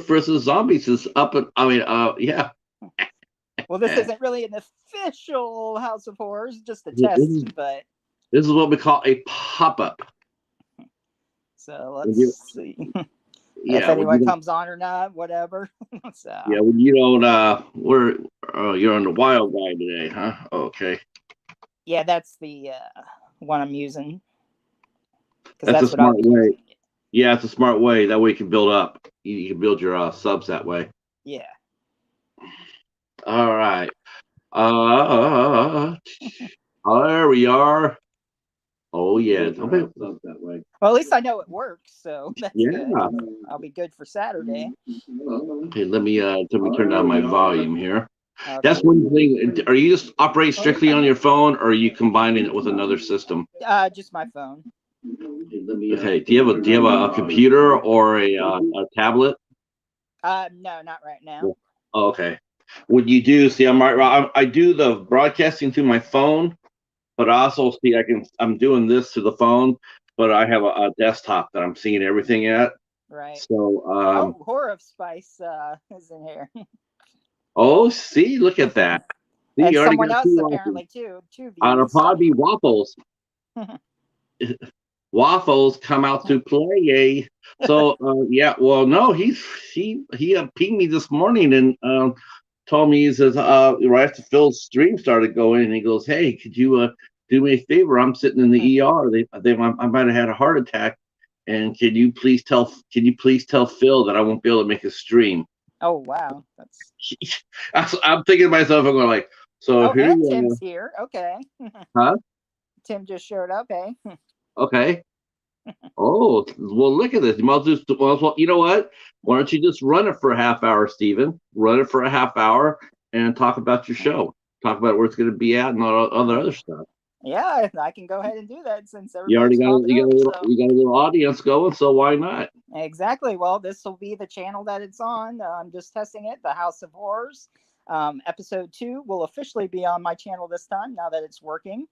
versus Zombies is up. And I mean, yeah. Well, this isn't really an official House of Horrors, just a This test, is but this is what we call a pop up. so let's see if Yeah, when you anyone don't, comes on or not, whatever. So yeah, when you don't, you're on the wild guy today, huh? Okay, yeah, that's the one I'm using because that's a that's what I'll smart be way. using. Yeah, it's a smart way. That way you can build up. You can build your subs that way. Yeah. All right. There we are. Oh yeah, don't make subs that way. Well, at least I know it works, so that's good. Yeah. I'll be good for Saturday. Okay, let me turn down my volume here. Okay. That's one thing. Are you just operating strictly on your phone, or are you combining it with another system? Just my phone. Okay. Do you have a computer or a tablet? No, not right now. Oh, okay. What you do? See, I'm right. I do the broadcasting through my phone, but I also see I'm doing this to the phone, but I have a desktop that I'm seeing everything at. Right. So, Oh, Horror of Spice is in here, oh, see, look at that. See, and you already someone got else two watching. apparently too. Two It'll views. probably be Waffles. Waffles come out to play. So, yeah. Well, no, he pinged me this morning and told me, he says, right after Phil's stream started going, and he goes, "Hey, could you do me a favor? I'm sitting in the ER. I might have had a heart attack, and can you please tell Phil that I won't be able to make a stream?" Oh wow, that's. I'm thinking to myself, I'm going like, so Oh, here and you Tim's here. Okay. are, huh? Tim just showed up. Eh. Okay. Oh, well, look at this. Well, you know what? Why don't you just run it for a half hour, Stephen? Run it for a half hour and talk about your show. Talk about where it's going to be at and all the other stuff. Yeah, I can go ahead and do that since You already everybody's got popping you up. got a little So you got a little audience going, so why not? exactly. Well, this will be the channel that it's on. I'm just testing it. The House of Horrors. Episode 2 will officially be on my channel this time. Now that it's working.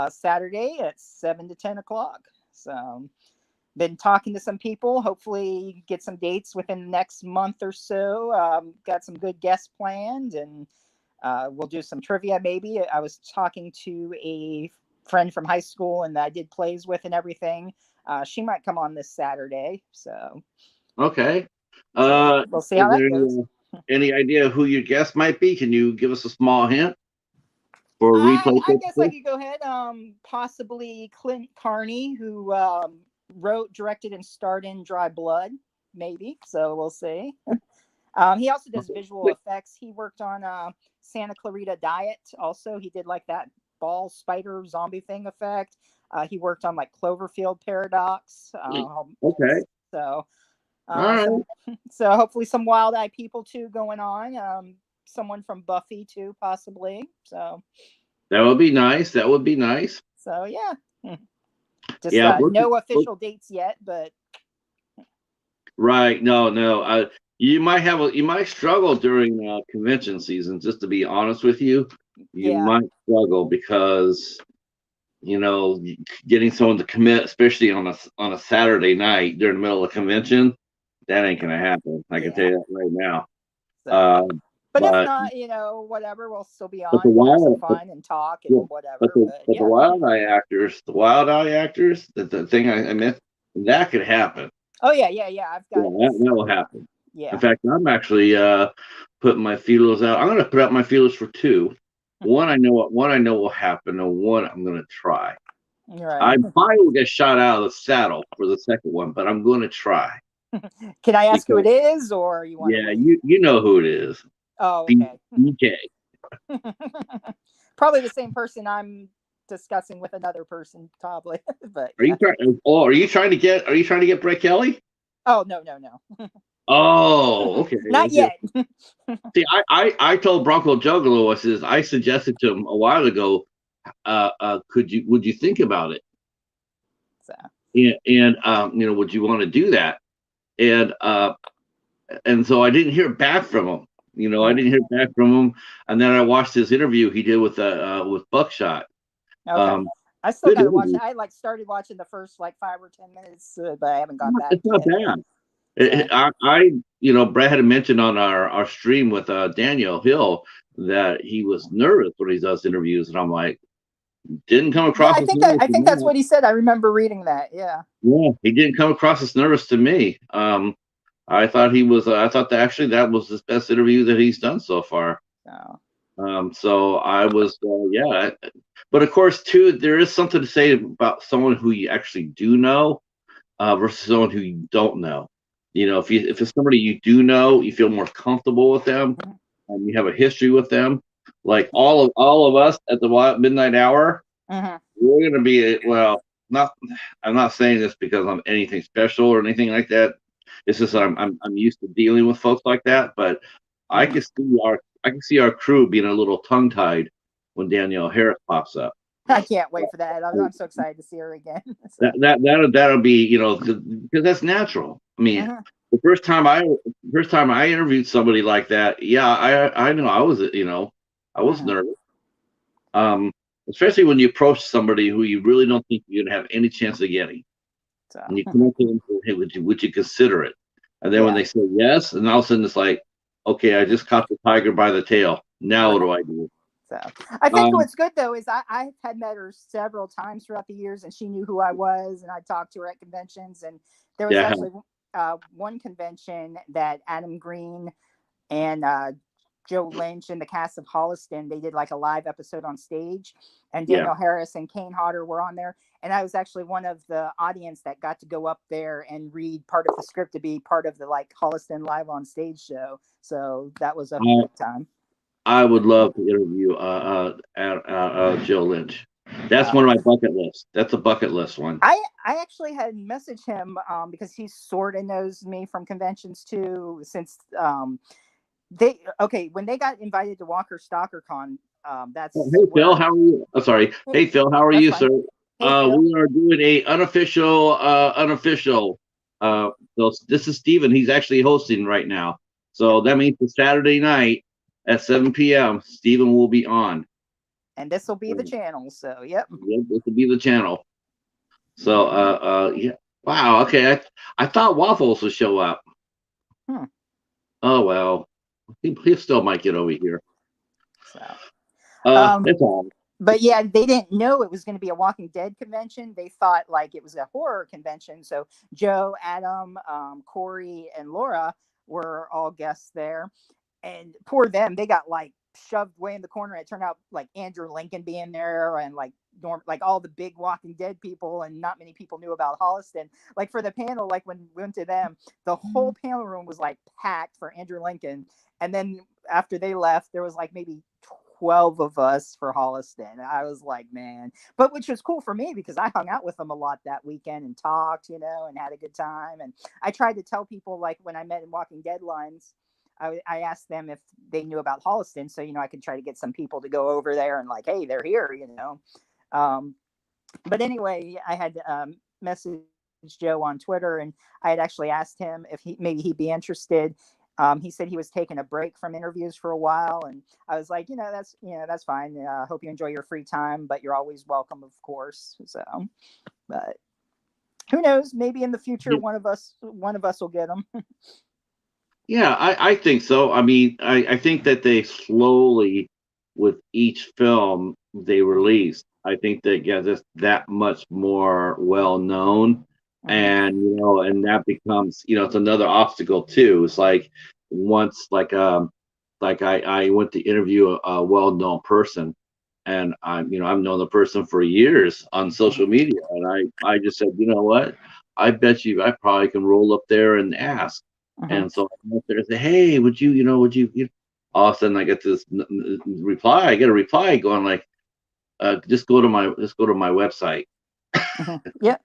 Saturday at 7 to 10 o'clock. So been talking to some people. Hopefully, get some dates within the next month or so. Got some good guests planned, and we'll do some trivia. Maybe I was talking to a friend from high school, and I did plays with and everything. She might come on this Saturday, so Okay. we'll see Is how that there goes. any idea who your guest might be? Can you give us a small hint for replay I guess I purposes? could go ahead. Possibly Clint Carney, who wrote, directed, and starred in Dry Blood. Maybe. So we'll see. He also does visual effects. He worked on Santa Clarita Diet. Also, he did like that ball spider zombie thing effect. He worked on like Cloverfield Paradox. Okay. So, All right. some so hopefully some Wild Eye people too going on. Someone from Buffy too, possibly. So. That would be nice. That would be nice. So yeah, just Yeah. no official dates yet, but Right. No, no. You might struggle during convention season. Just to be honest with you, you yeah, might struggle because getting someone to commit, especially on a Saturday night during the middle of convention, that ain't gonna happen. I can tell yeah. you that right now. So, Uh, but if but not, whatever, we'll still be but the on and have some wild, fun and talk yeah, and whatever. But but the yeah, wild eye actors, the thing I meant, that could happen. oh yeah. I've Yeah, got that will happen. In yeah, fact, I'm actually putting my feelers out. I'm going to put out my feelers for two. One I know will happen, and one I'm going to try. right. I probably will get shot out of the saddle for the second one, but I'm going to try Can I ask who it because is, or you want to yeah, wait? you know who it is. Oh, okay. BK. Probably the same person I'm discussing with another person, probably. But Are yeah. you trying? Oh, are you trying to get Brett Kelly? Oh no, Oh, okay. not Okay. yet. See, I told Bronco Juggalo, I suggested to him a while ago, would you think about it? So And would you want to do that? And so I didn't hear back from him. I didn't hear back from him. And then I watched his interview he did with Buckshot. okay. Um, I still Good gotta watch interview. it. I like started watching the first like 5 or 10 minutes, but I haven't gone back It's not yet. bad. So Brad had mentioned on our stream with Daniel Hill that he was nervous when he does interviews, and I'm like, didn't come yeah, across as I nervous to think that's me. what he said. I remember reading that. Yeah. Yeah, he didn't come across as nervous to me. I thought he was. I thought that actually that was his best interview that he's done so far. So So I was, yeah. But of course, too, there is something to say about someone who you actually do know versus someone who you don't know. If it's somebody you do know, you feel more comfortable with them, mhm, and you have a history with them. Like all of us at the midnight hour, mhm, we're gonna be well. Not, I'm not saying this because I'm anything special or anything like that. It's just that I'm used to dealing with folks like that. But I mhm. can see our crew being a little tongue tied when Danielle Harris pops up. I can't wait for that. I'm so excited to see her again. That So that that'll be because that's natural. I mean, mhm, the first time I interviewed somebody like that, yeah, I know I was mhm. nervous. Um, Especially when you approach somebody who you really don't think you're gonna have any chance of getting, So and you come up to them and say, "Hey, would you consider it?" And then when yeah. they say yes, and all of a sudden it's like, "Okay, I just caught the tiger by the tail. Now what Right. do I do?" So I think Um, what's good though is I had met her several times throughout the years, and she knew who I was, and I talked to her at conventions. And there was yeah, actually one convention that Adam Green and Joe Lynch and the cast of Holliston, they did like a live episode on stage, and yeah. Daniel Harris and Kane Hodder were on there. And I was actually one of the audience that got to go up there and read part of the script to be part of the like Holliston live on stage show. So that was a I big time. I would love to interview Joe Lynch. That's Uh, one of my bucket lists. That's a bucket list one. I actually had messaged him because he sort of knows me from conventions too. Since they okay when they got invited to Walker Stalker Con, Oh, that's hey Phil, where how are you? Oh, sorry. hey, Hey Phil, how are that's you, fine. sir? Hey Phil. We are doing a unofficial. So this is Steven. He's actually hosting right now. Yep. So that means the Saturday night at 7 p.m. Steven will be on. And this will be the Um, channel. So yep. yeah, this will be the channel. So yeah. Wow. Okay. I thought Waffles would show up. Hmm. Oh well. He still might get over here. So um, That's all. but yeah, they didn't know it was going to be a Walking Dead convention. They thought like it was a horror convention. So Joe, Adam, Corey, and Laura were all guests there. And poor them, they got like shoved way in the corner. It turned out like Andrew Lincoln being there and like like all the big Walking Dead people, and not many people knew about Holliston. Like for the panel, like when we went to them, the whole panel room was like packed for Andrew Lincoln. And then after they left, there was like maybe 12 of us for Holliston. I was like, man, but which was cool for me because I hung out with them a lot that weekend and talked, and had a good time. And I tried to tell people like when I met in Walking Deadlines, I asked them if they knew about Holliston, so I could try to get some people to go over there and like, hey, they're here. Um, but anyway, I had messaged Joe on Twitter, and I had actually asked him if maybe he'd be interested. He said he was taking a break from interviews for a while, and I was like, that's fine. Hope you enjoy your free time, but you're always welcome, of course. So, but who knows? Maybe in the future, one of us will get them. Yeah, I think so. I mean, I think that they slowly, with each film they release, I think they get just that much more well known, Mhm. and and that becomes, it's another obstacle too. It's like once, like I went to interview a well known person, and I've known the person for years on Mhm. social media, and I just said, you know what, I bet you I probably can roll up there and ask. Mhm. And so I went there and say, "Hey, would you?" All of a sudden, I get this reply. I get a reply going like, just go to my website, Mhm. Yeah.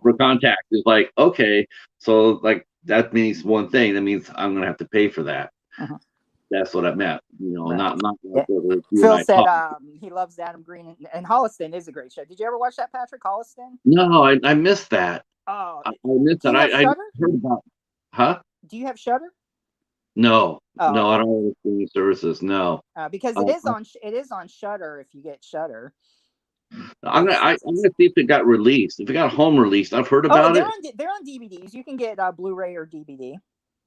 for contact." It's like, okay, so like that means one thing. That means I'm gonna have to pay for that. Mhm. That's what I meant. Right. Not like Yeah. you and Phil I said talk. he loves Adam Green, and Holliston is a great show. Did you ever watch that, Patrick Holliston? No, I missed that. Oh, I missed do that. you have I Shutter? heard about. Huh? Do you have Shutter? No, Oh, no, I okay. don't have streaming services. No. Because Uh, it is on Shutter if you get Shutter. I'm gonna see if it got released. If it got home released, I've heard Oh, about it. they're on DVDs. You can get Blu-ray or DVD.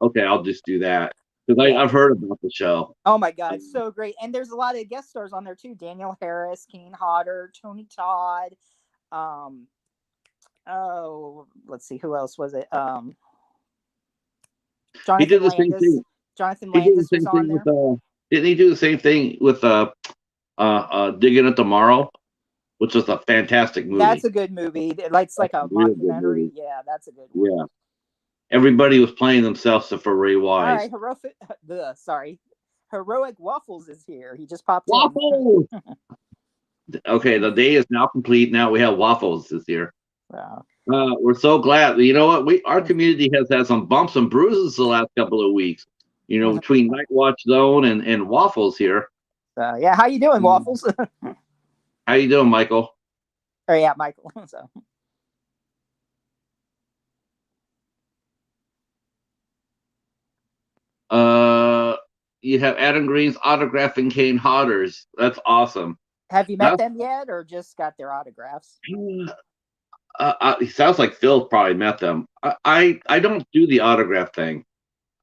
Okay, I'll just do that because Yeah. I've heard about the show. Oh my God, so great! And there's a lot of guest stars on there too. Daniel Harris, Kane Hodder, Tony Todd. Um, oh, let's see, who else was it? He did Jonathan the same Landis. thing. Jonathan He did the Landis was same on thing there. with didn't he do the same thing with Digging It Tomorrow, which was a fantastic That's movie. a good movie. It's like a Real good mockumentary. movie. Yeah, that's a good one. Yeah. Everybody was playing themselves except for Ray All Wise. right, Heroic Waffles is here. He just popped in. Waffles! Okay, the day is now complete. Now we have waffles this year. Wow. We're so glad. You know what? Our community has had some bumps and bruises the last couple of weeks. You know, between Night Watch Zone and waffles here. Yeah, how you doing, Waffles? How you doing, Michael? Oh yeah, Michael. So. You have Adam Green's autographing Kane Hodders. That's awesome. Have you met them yet, or just got their autographs? It sounds like Phil probably met them. I don't do the autograph thing.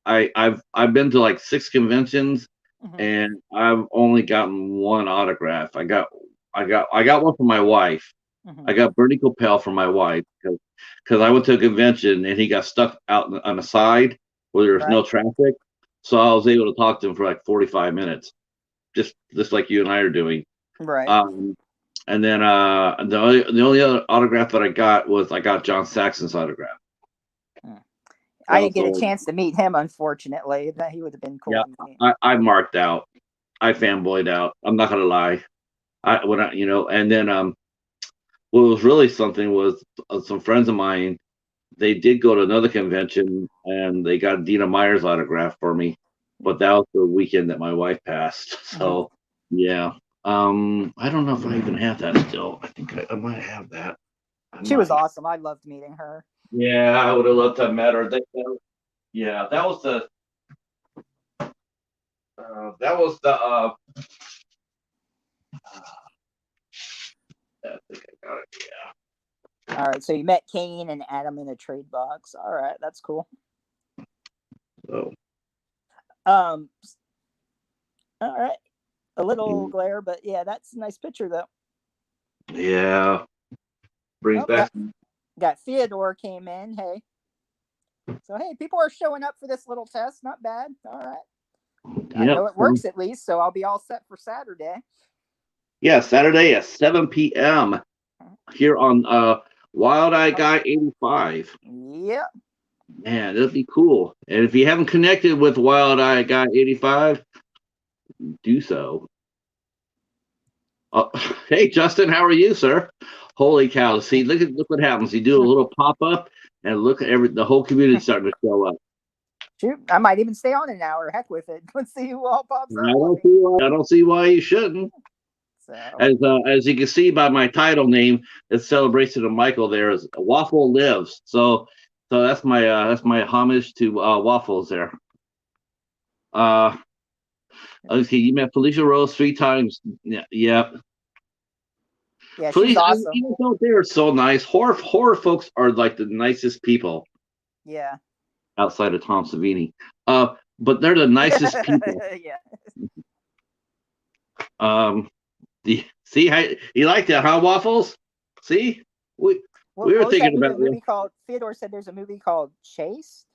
I've been to like 6 conventions, and I've only gotten one autograph. I got one for my wife. I got Bernie Coppell for my wife because I went to a convention and he got stuck out on the side where there was no traffic. So I was able to talk to him for like 45 minutes, just like you and I are doing. Right. And then the only other autograph that I got John Saxon's autograph. I didn't get a chance to meet him, unfortunately. That he would have been cool. Yeah, I marked out. I fanboyed out. I'm not gonna lie. And then what was really something was some friends of mine. They did go to another convention and they got Dina Meyer's autograph for me, but that was the weekend that my wife passed. So yeah, I don't know if I even have that still. I think I might have that. She was awesome. I loved meeting her. Yeah, I would have loved to have met her. Yeah, that was the. I think I got it. Yeah. All right, so you met Kane and Adam in a trade box. All right, that's cool. So. All right, a little glare, but yeah, that's a nice picture though. Yeah. Brings back. Got Theodore came in. Hey. So hey, people are showing up for this little test. Not bad. All right. I know it works at least, so I'll be all set for Saturday. Yeah, Saturday at 7 p.m. here on Wild Eye Guy 85. Yeah. Man, that'd be cool. And if you haven't connected with Wild Eye Guy 85, do so. Hey, Justin, how are you, sir? Holy cow! See, look what happens. You do a little pop up, and look at the whole community starting to show up. Shoot, I might even stay on an hour. Heck with it. Let's see who all pops up. I don't see why you shouldn't. So. As you can see by my title name, it's Celebration of Michael. There is Waffle Lives. So that's my homage to Waffles there. Okay, you met Felicia Rose 3 times. Yeah. Yeah, she's awesome. Even though they're so nice, horror folks are like the nicest people. Yeah. Outside of Tom Savini, but they're the nicest people. Yeah. See how you like that, huh, Waffles? See, we were thinking about a movie called. Theodore said there's a movie called Chase.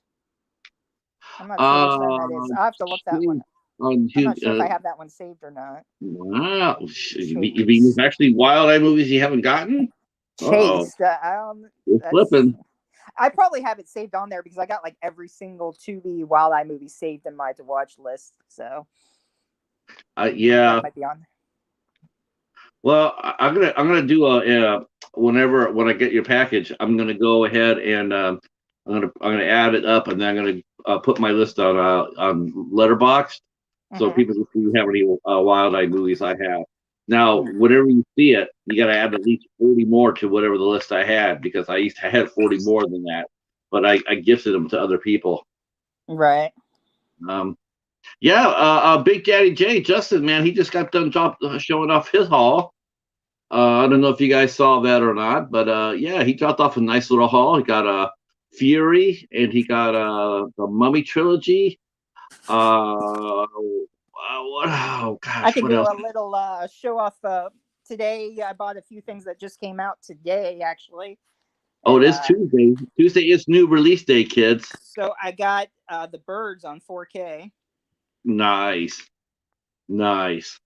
I'm not sure which one that is. I have to look that one. I'm not sure if I have that one saved or not. Wow, you mean actually Wild Eye movies you haven't gotten? Chase. Flipping. I probably have it saved on there because I got like every single Tubi Wild Eye movie saved in my to watch list. So. Yeah. That might be on there. Well, I'm gonna do when I get your package, I'm gonna go ahead and I'm gonna add it up, and then I'm gonna put my list on Letterboxd, so people can see how many Wild Eye movies I have. Now, whenever you see it, you got to add at least 40 more to whatever the list I had, because I had 40 more than that, but I gifted them to other people. Right. Yeah. Big Daddy J, Justin, man, he just got done showing off his haul. I don't know if you guys saw that or not, but yeah, he dropped off a nice little haul. He got a Fury, and he got the Mummy trilogy. What? Oh I gosh, can what do else? a little show off. Today, I bought a few things that just came out today, actually, Oh, it and is Tuesday. Tuesday is new release day, kids. so I got the Birds on 4K. Nice, nice.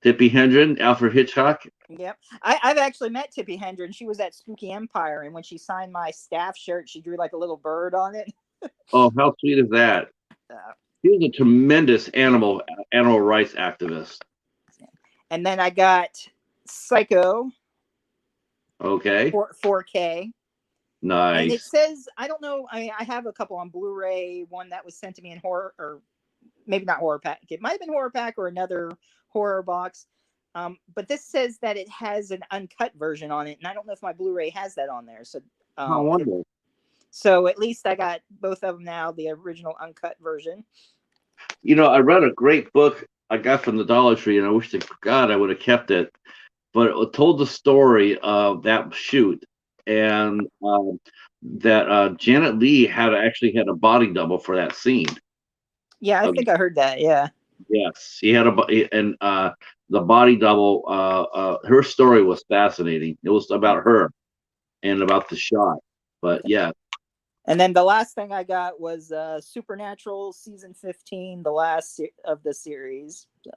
Tippi Hedren, Alfred Hitchcock. Yep, I've actually met Tippi Hedren. She was at Spooky Empire, and when she signed my staff shirt, she drew like a little bird on it. Oh, how sweet is that? Uh, He was a tremendous animal rights activist. and then I got Psycho Okay, 4K. And it nice. says, I don't know. I have a couple on Blu-ray. One that was sent to me in horror, or maybe not horror pack. It might have been horror pack or another horror box. But this says that it has an uncut version on it, and I don't know if my Blu-ray has that on there. So, I wonder. so at least I got both of them now, the original uncut version. You know, I read a great book I got from the Dollar Tree, and I wish to God I would have kept it. But it told the story of that shoot, and that Janet Leigh actually had a body double for that scene. Yeah, I think I heard that. Yeah. Yes, he had and the body double. Her story was fascinating. It was about her and about the shot. But yeah. And then the last thing I got was Supernatural season 15, the last of the series. So,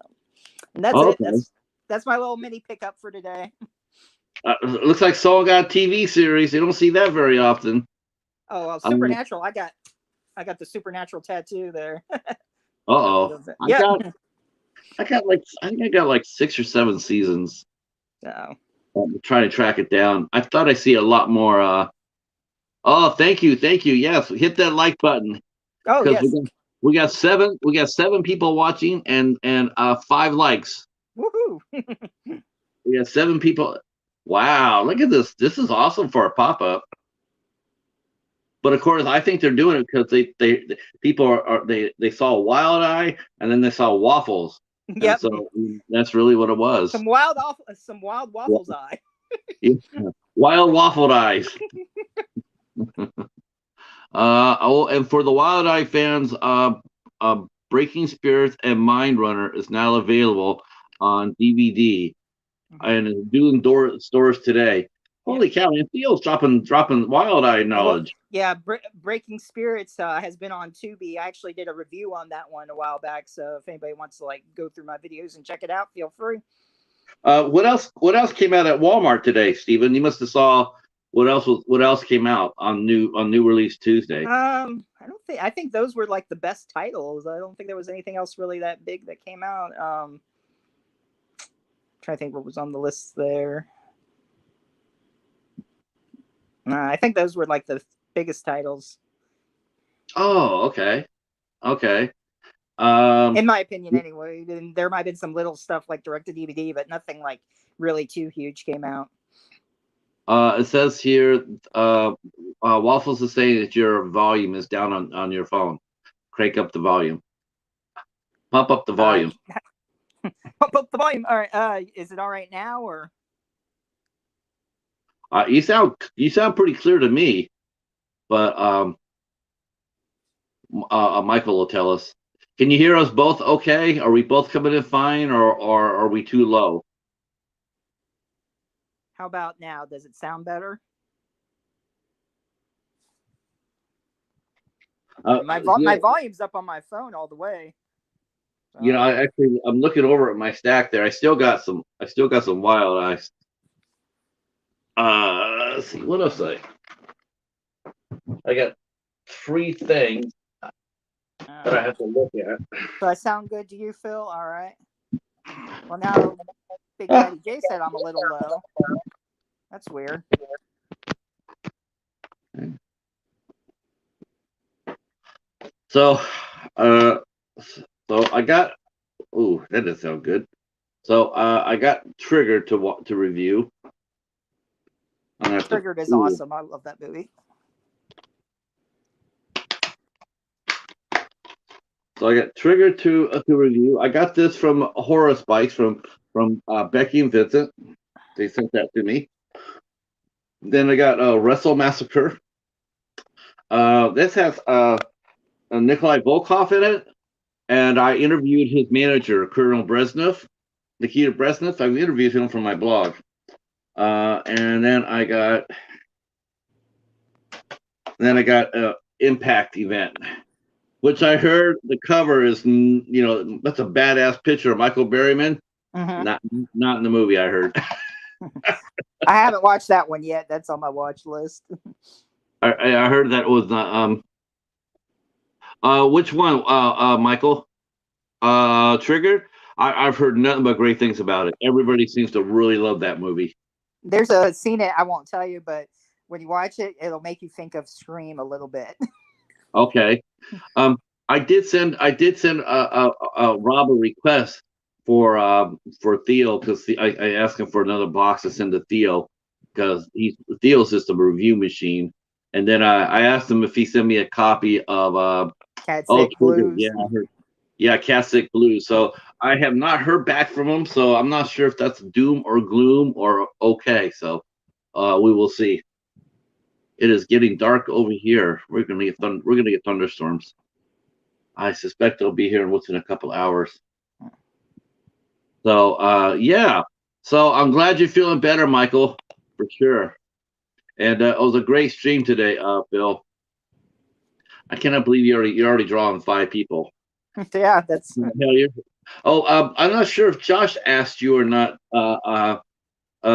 and that's it. Okay. That's my little mini pickup for today. It looks like Saul got a TV series. You don't see that very often. Oh, well, Supernatural. I got the Supernatural tattoo there. Uh-oh. Yeah. I think I got like 6 or 7 seasons. So I'm trying to track it down. I thought I see a lot more. Oh, thank you. Yes, hit that like button oh because yes. we got 7 people watching and 5 likes. Woohoo. We got 7 people. Wow, look at this. This is awesome for a pop-up. But of course, I think they're doing it because they saw Wild Eye and then they saw Waffles, and Yep. so that's really what it was. Some wild waffles eye. Yeah. Wild Waffled Eyes. And for the Wild Eye fans, Breaking Spirits and Mind Runner is now available on DVD and is doing stores today. Holy cow! And Theo's dropping Wild Eye knowledge. Well, yeah, Breaking Spirits has been on Tubi. I actually did a review on that one a while back. So if anybody wants to like go through my videos and check it out, feel free. What else? What else came out at Walmart today, Steven? You must have saw what else came out on new release Tuesday. I don't think. I think those were like the best titles. I don't think there was anything else really that big that came out. Trying to think what was on the list there. I think those were like the biggest titles. Oh, okay. In my opinion, anyway. And there might have been some little stuff like direct to DVD, but nothing like really too huge came out. It says here, Waffles is saying that your volume is down on your phone. Crank up the volume. Pump up the volume. Pump up the volume. All right. Is it all right now or? You sound pretty clear to me, but Michael will tell us. Can you hear us both okay? Are we both coming in fine, or are we too low? How about now? Does it sound better? My volume's up on my phone all the way. You know, I'm looking over at my stack there. I still got some Wild Eyes. Let's see what else I got 3 things that I have to look at. So I sound good to you, Phil? All right. Well, now Big Daddy Jay said I'm a little low. That's weird. So I got. Ooh, that doesn't sound good. So I got Triggered to review. Triggered is awesome. I love that movie. So I got Triggered to review. I got this from Horror Spikes from from Becky and Vincent. They sent that to me. Then I got Wrestle Massacre. This has Nikolai Volkov in it, and I interviewed his manager, Colonel Brezhnev, Nikita Brezhnev. I interviewed him for my blog. And then I got Impact event, which I heard the cover is, that's a badass picture of Michael Berryman. Mm-hmm. Not in the movie. I heard. I haven't watched that one yet. That's on my watch list. I heard that was which one? Michael. Trigger. I've heard nothing but great things about it. Everybody seems to really love that movie. There's a scene that I won't tell you, but when you watch it, it'll make you think of Scream a little bit. Okay. I did send Rob a request for Theo, because I asked him for another box to send to Theo, because Theo's just a review machine. And then I asked him if he sent me a copy of Cat Sick Blues. Yeah, I heard. Yeah, Cat Sick Blues. So I have not heard back from him, so I'm not sure if that's doom or gloom or okay. So we will see. It is getting dark over here. We're gonna get thunderstorms. I suspect they'll be here within a couple hours. So yeah. So I'm glad you're feeling better, Michael, for sure. And it was a great stream today, Bill. I cannot believe you're already drawing 5 people. Yeah, that's. Oh, I'm not sure if Josh asked you or not,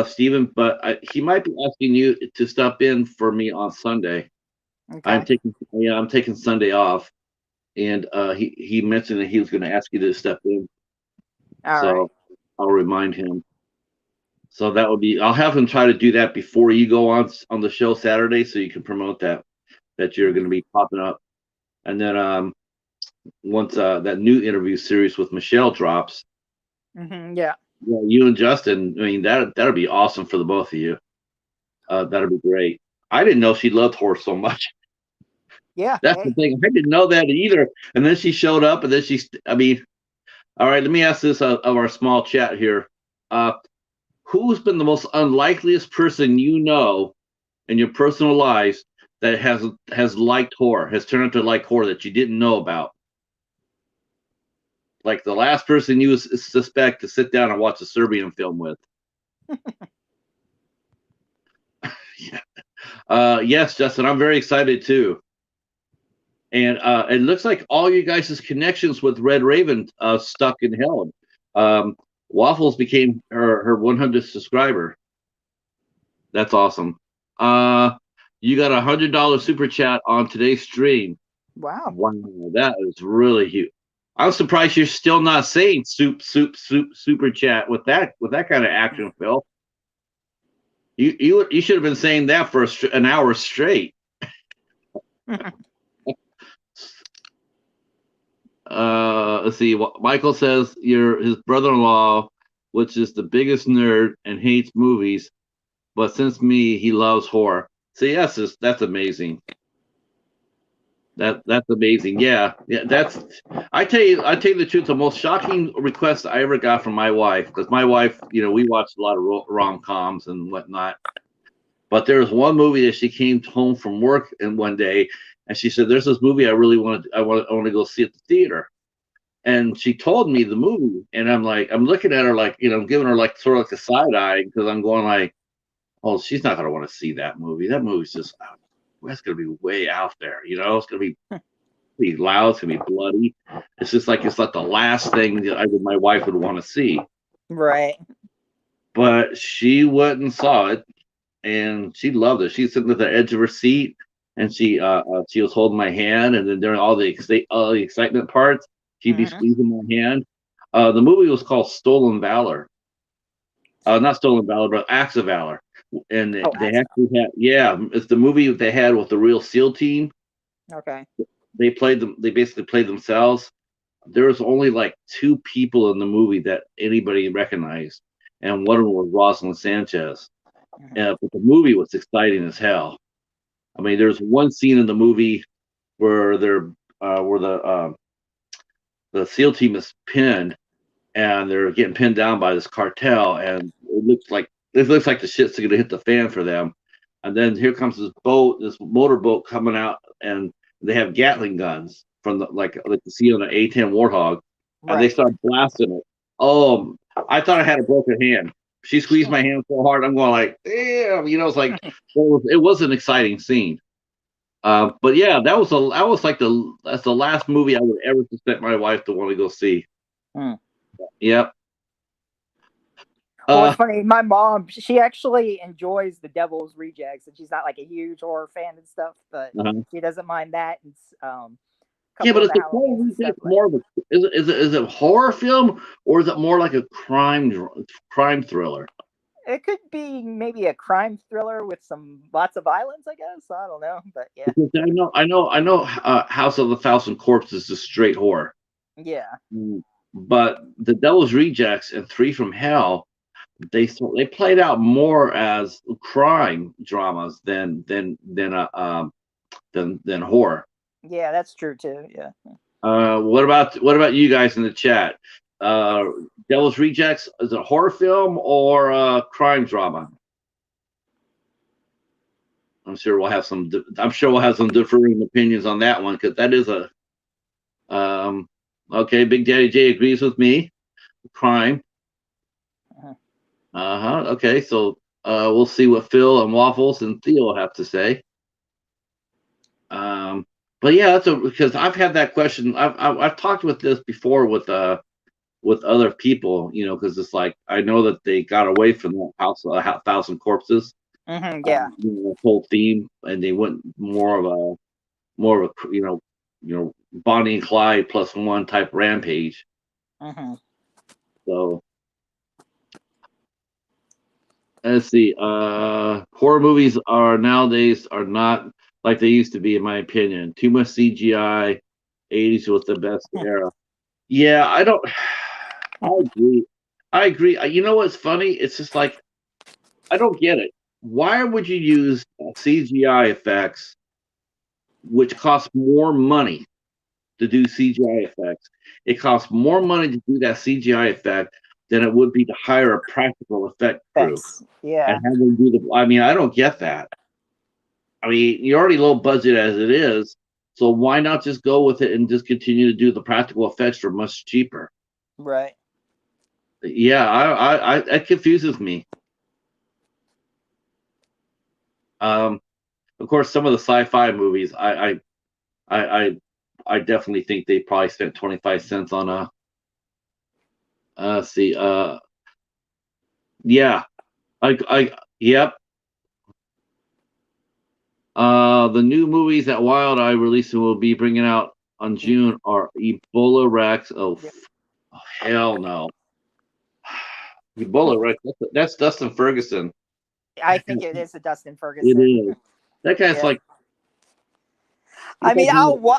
Stephen, but he might be asking you to stop in for me on Sunday. Okay. I'm taking Sunday off, and he mentioned that he was going to ask you to step in. All so right. I'll remind him. So that would be. I'll have him try to do that before you go on the show Saturday, so you can promote that you're going to be popping up, and then once that new interview series with Michelle drops. Mm-hmm, yeah. Yeah, you and Justin. I mean, that'll be awesome for the both of you. That'll be great. I didn't know she loved horse so much. Yeah. That's the thing. I didn't know that either. And then she showed up, and then I mean, all right. Let me ask this of our small chat here. Who's been the most unlikeliest person you know in your personal lives that has liked horror, has turned out to like horror that you didn't know about? Like the last person you suspect to sit down and watch a Serbian film with. Yeah. Yes, Justin, I'm very excited too. And it looks like all you guys' connections with Red Raven stuck and held. Waffles became her 100th subscriber. That's awesome. You got $100 super chat on today's stream. Wow. Wow, that is really huge. I'm surprised you're still not saying super chat with that kind of action, Phil. You should have been saying that for an hour straight. Let's see. Michael says his brother-in-law, which is the biggest nerd and hates movies, but since me, he loves horror. See, that's amazing. That's amazing. Yeah. That's. I tell you the truth. The most shocking request I ever got from my wife, because my wife, we watched a lot of rom-coms and whatnot. But there was one movie that she came home from work and one day, and she said, "There's this movie I really want to go see at the theater." And she told me the movie, and I'm looking at her like, giving her like sort of like a side eye, because I'm going like, "Oh, she's not gonna want to see that movie. That movie's just that's gonna be way out there. It's gonna be loud. It's gonna be bloody. It's just like it's like the last thing that my wife would want to see." Right. But she went and saw it, and she loved it. She's sitting at the edge of her seat, and she was holding my hand, and then during all the excitement parts, she'd be squeezing my hand. The movie was called Stolen Valor. Not Stolen Valor, but Acts of Valor. And they actually had, it's the movie they had with the real SEAL team. Okay. They basically played themselves. There was only like 2 people in the movie that anybody recognized, and one of them was Rosalind Sanchez. But the movie was exciting as hell. I mean, there's one scene in the movie where the SEAL team is pinned, and they're getting pinned down by this cartel, and it looks like the shit's going to hit the fan for them. And then here comes this motorboat coming out, and they have Gatling guns from the like you see on the A10 Warthog, and they Right. start blasting it. Oh, I thought I had a broken hand. She squeezed my hand so hard, I'm going like, damn, it's like it was an exciting scene. But yeah, that's the last movie I would ever suspect my wife to want to go see. Hmm. Yep. Well, Uh, it's funny. My mom, she actually enjoys The Devil's Rejects, and she's not like a huge horror fan and stuff, but uh-huh. she doesn't mind that. And a Yeah, couple but of it's the a Halloweens and stuff. it's But more of a is it a horror film, or is it more like a crime thriller? it could be maybe a crime thriller with some lots of violence, I guess. I don't know, but yeah, Because I know House of the Thousand Corpses is straight horror. yeah, Mm. But The Devil's Rejects and Three from Hell, they played out more as crime dramas than horror. yeah, that's true too. Yeah. What about you guys in the chat? Uh, Devil's Rejects is a horror film or a crime drama? I'm sure we'll have some differing opinions on that one, because that is a um. Okay, Big Daddy J agrees with me. Crime. Uh-huh. Okay, so we'll see what Phil and Waffles and Theo have to say. Um, but yeah, because I've had that question. I've talked with this before with other people, because it's like I know that they got away from that House of a Thousand Corpses, Yeah. whole theme, and they went more of a Bonnie and Clyde plus one type rampage. Hmm. So let's see. Horror movies nowadays are not like they used to be, in my opinion. Too much CGI. 80s was the best era. Yeah, I don't. I agree. I agree. You know what's funny? It's just like I don't get it. Why would you use CGI effects, which cost more money to do CGI effects? It costs more money to do that CGI effect than it would be to hire a practical effect crew Thanks. Yeah. and have them do the. I mean, I don't get that. I mean, you're already low budget as it is, so why not just go with it and just continue to do the practical effects for much cheaper? Right. Yeah, it confuses me. Um, of course, some of the sci-fi movies, I, I, I definitely think they probably spent 25 cents on a. See, yeah, yep. The new movies that Wild Eye releasing will be bringing out on June are Ebola Rex. Oh, Yep. oh hell no. Ebola Rex. That's Dustin Ferguson. I think it is a Dustin It Ferguson. is. That guy's Yeah. like. I He's like mean,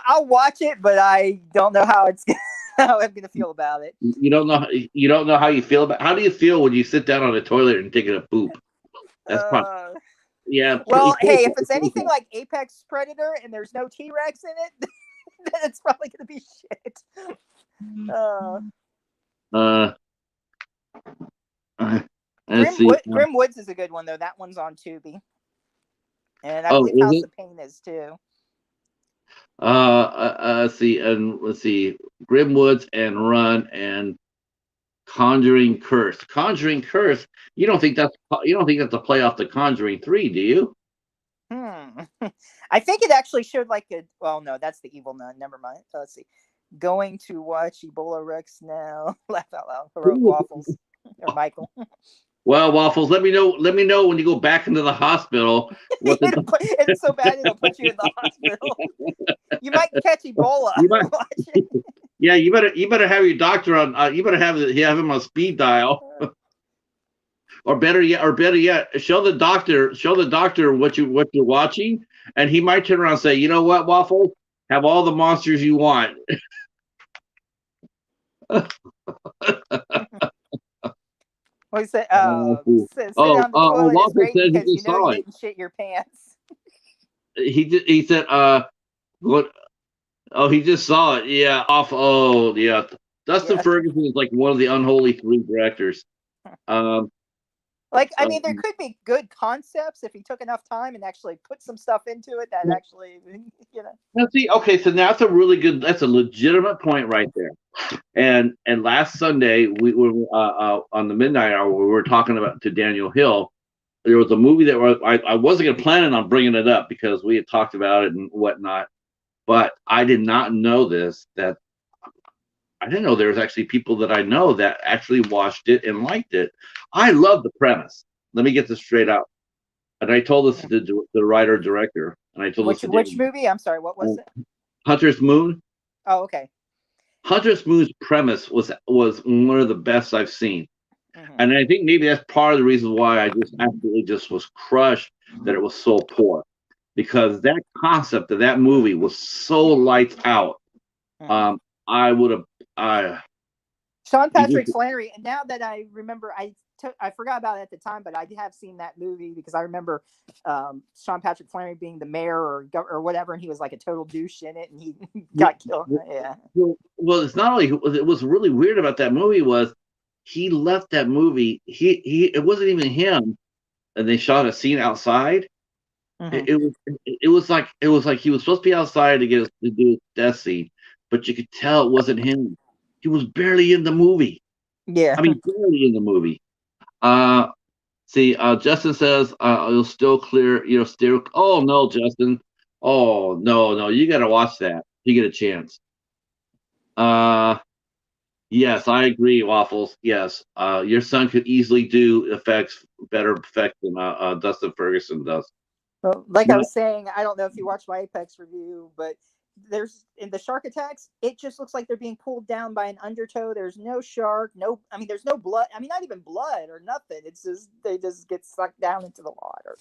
I'll watch it, but I don't know how it's how I'm gonna feel about it. you don't know how you feel about. How do you feel when you sit down on the toilet and take a poop? That's probably Uh, yeah. well, hey, if it's anything like Apex Predator and there's no T Rex in it, then it's probably gonna be shit. Uh, Uh, let's see. Grim Woods is a good one though. That one's on Tubi, and I Oh, believe is House it? of Pain is too. Let's see, and let's see, Grimwoods and Run and Conjuring Curse. Conjuring Curse. You don't think that's a play off the Conjuring 3, do you? Hmm. I think it actually showed like a. Well, no, that's the Evil Nun. Never mind. Let's see. Going to watch Ebola Rex now. Laugh out loud. Heroic Waffles or Michael. Well, Waffles, let me know. Let me know when you go back into the hospital. What the It's so bad it'll put you in the hospital. You might catch Ebola. you might, Watch yeah, you better have your doctor on. You better have him on speed dial, it. or better yet, show the doctor what you're watching, and he might turn around and say, you know what, Waffles, have all the monsters you want. Well, he said, sitting Oh, on the toilet is Waffles great said he because you just know you saw it. didn't shit your pants. He said, what? Oh, he just saw it. Yeah, off. Oh, yeah. Dustin Yeah. Ferguson is like one of the unholy three directors. Um, Like, I uh, mean, there could be good concepts if he took enough time and actually put some stuff into it that actually, you know. now see, okay, so now that's a legitimate point right there. And last Sunday we were on the midnight hour we were talking about to Daniel Hill. There was a movie that I wasn't going to plan on bringing it up because we had talked about it and whatnot, but I did not know this that I didn't know there was actually people that I know that actually watched it and liked it. I love the premise. Let me get this straight out. And I told this to the writer director, and I told this to Which David. movie? I'm sorry, what was it? Hunter's Moon. Oh, okay. Hunter's Moon's premise was one of the best I've seen. Mm-hmm. And I think maybe that's part of the reason why I just absolutely just was crushed that it was so poor. Because that concept of that movie was so lights out. Mm-hmm. I would have Sean Patrick Flannery. And now that I remember, I forgot about it at the time, but I have seen that movie because I remember Sean Patrick Flannery being the mayor or whatever, and he was like a total douche in it, and he got killed. Yeah. Well, it's not only it was really weird about that movie was he left that movie. He it wasn't even him, and they shot a scene outside. Mm-hmm. It was like he was supposed to be outside to do his death scene, but you could tell it wasn't him. He was barely in the movie. Yeah. I mean, barely in the movie. See, Justin says it'll still clear. Still. Oh no, Justin. Oh no, you got to watch that. You get a chance. Yes, I agree, Waffles. Yes, your son could easily do better effects than Dustin Ferguson does. Well, like I No, was saying, I don't know if you watched my Apex review, but there's in the shark attacks, it just looks like they're being pulled down by an undertow. There's no shark, I mean, there's no blood. I mean, not even blood or nothing. It's just they just get sucked down into the water,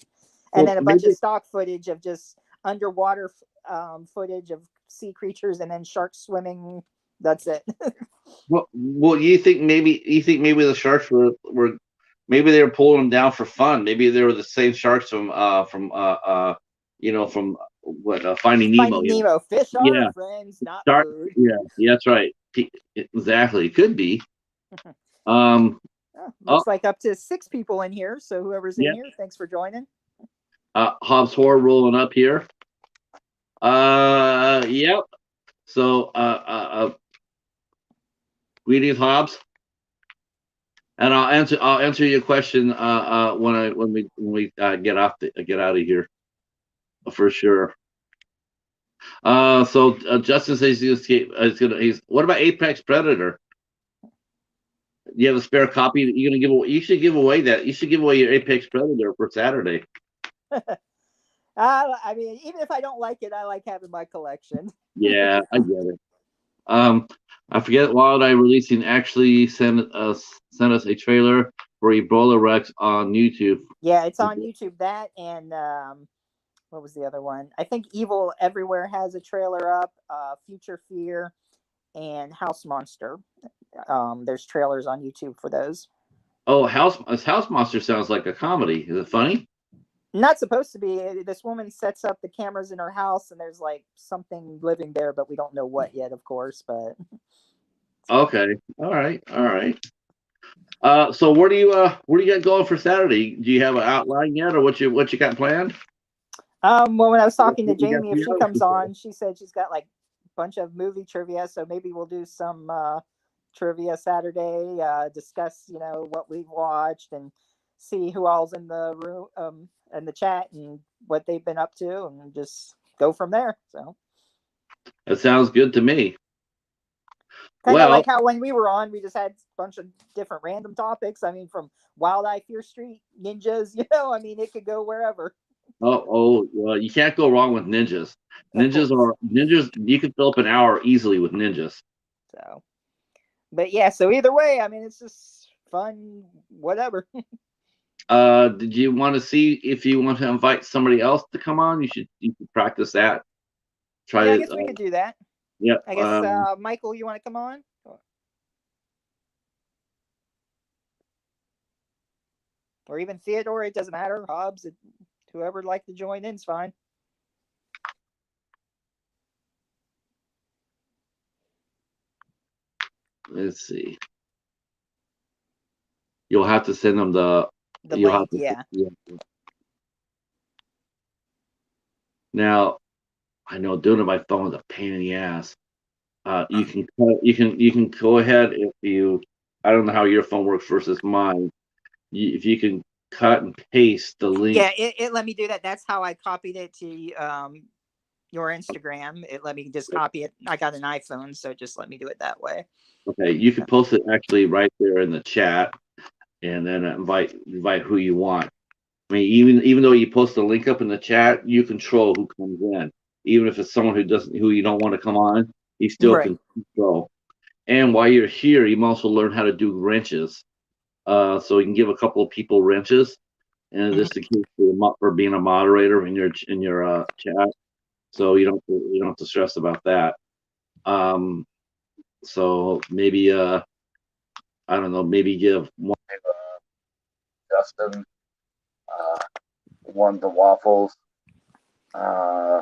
and well, then a bunch of maybe. stock footage of just underwater footage of sea creatures and then sharks swimming. That's it. Well, you think maybe the sharks were maybe they were pulling them down for fun. Maybe they were the same sharks from what Finding Nemo. Finding Nemo, fish are our Yeah, friends, not shark. food. Yeah, that's right. Exactly, it could be. Um. Oh, Oh, looks like up to 6 people in here. So whoever's in yeah. here, thanks for joining. Hobbs Horror rolling up here. Yep. So, greetings, Hobbs, and I'll answer your question when we get out of here for sure. So Justin says he's what about Apex Predator? You have a spare copy that you're gonna give away? You should give away that. You should give away your Apex Predator for Saturday. I mean, even if I don't like it, I like having my collection. Yeah, I get it. I forget Wild Eye Releasing actually sent us a trailer for Ebola Rex on YouTube. Yeah, it's on YouTube. That and what was the other one? I think Evil Everywhere has a trailer up. Future Fear and House Monster. There's trailers on YouTube for those. Oh, House Monster sounds like a comedy. Is it funny? Not supposed to be. This woman sets up the cameras in her house, and there's like something living there, but we don't know what yet, of course. But Okay, all right. So where do you got going for Saturday? Do you have an outline yet, or what you got planned? well, when I was talking to You got Jamie, if 3 she hours comes before. on, she said she's got like a bunch of movie trivia, so maybe we'll do some trivia Saturday, discuss what we've watched and see who all's in the room in the chat and what they've been up to, and just go from there. So That sounds good to me. kind of Well, like how when we were on, we just had a bunch of different random topics. I mean, from Wild Eye Fear Street ninjas, I mean, it could go wherever. well, you can't go wrong with ninjas. Of course. Ninjas. You can fill up an hour easily with ninjas. So, but yeah, so either way, I mean, it's just fun, whatever. Did you want to see if you want to invite somebody else to come on? You should practice that. Try Yeah, I to guess we could do that. yep. I guess Michael, you want to come on? Or even Theodore, it doesn't matter. Hobbs, whoever would like to join in is fine. let's see. You'll have to send them the. The You'll link, have to. yeah. Yeah. Now, I know doing it by phone is a pain in the ass. You can go ahead if you. I don't know how your phone works versus mine. If you can cut and paste the Yeah, link. it let me do that. That's how I copied it to your Instagram. It let me just copy it. I got an iPhone, so just let me do it that way. Okay, you can post it actually right there in the chat, and then invite who you want. I mean, even though you post the link up in the chat, you control who comes in. Even if it's someone who you don't want to come on, you still Right. can control. And while you're here, you can also learn how to do wrenches. So you can give a couple of people wrenches, and Mhm. just to keep them up for being a moderator in your chat. So you don't have to stress about that. Um, so maybe I don't know, maybe give one Justin, one the waffles, uh,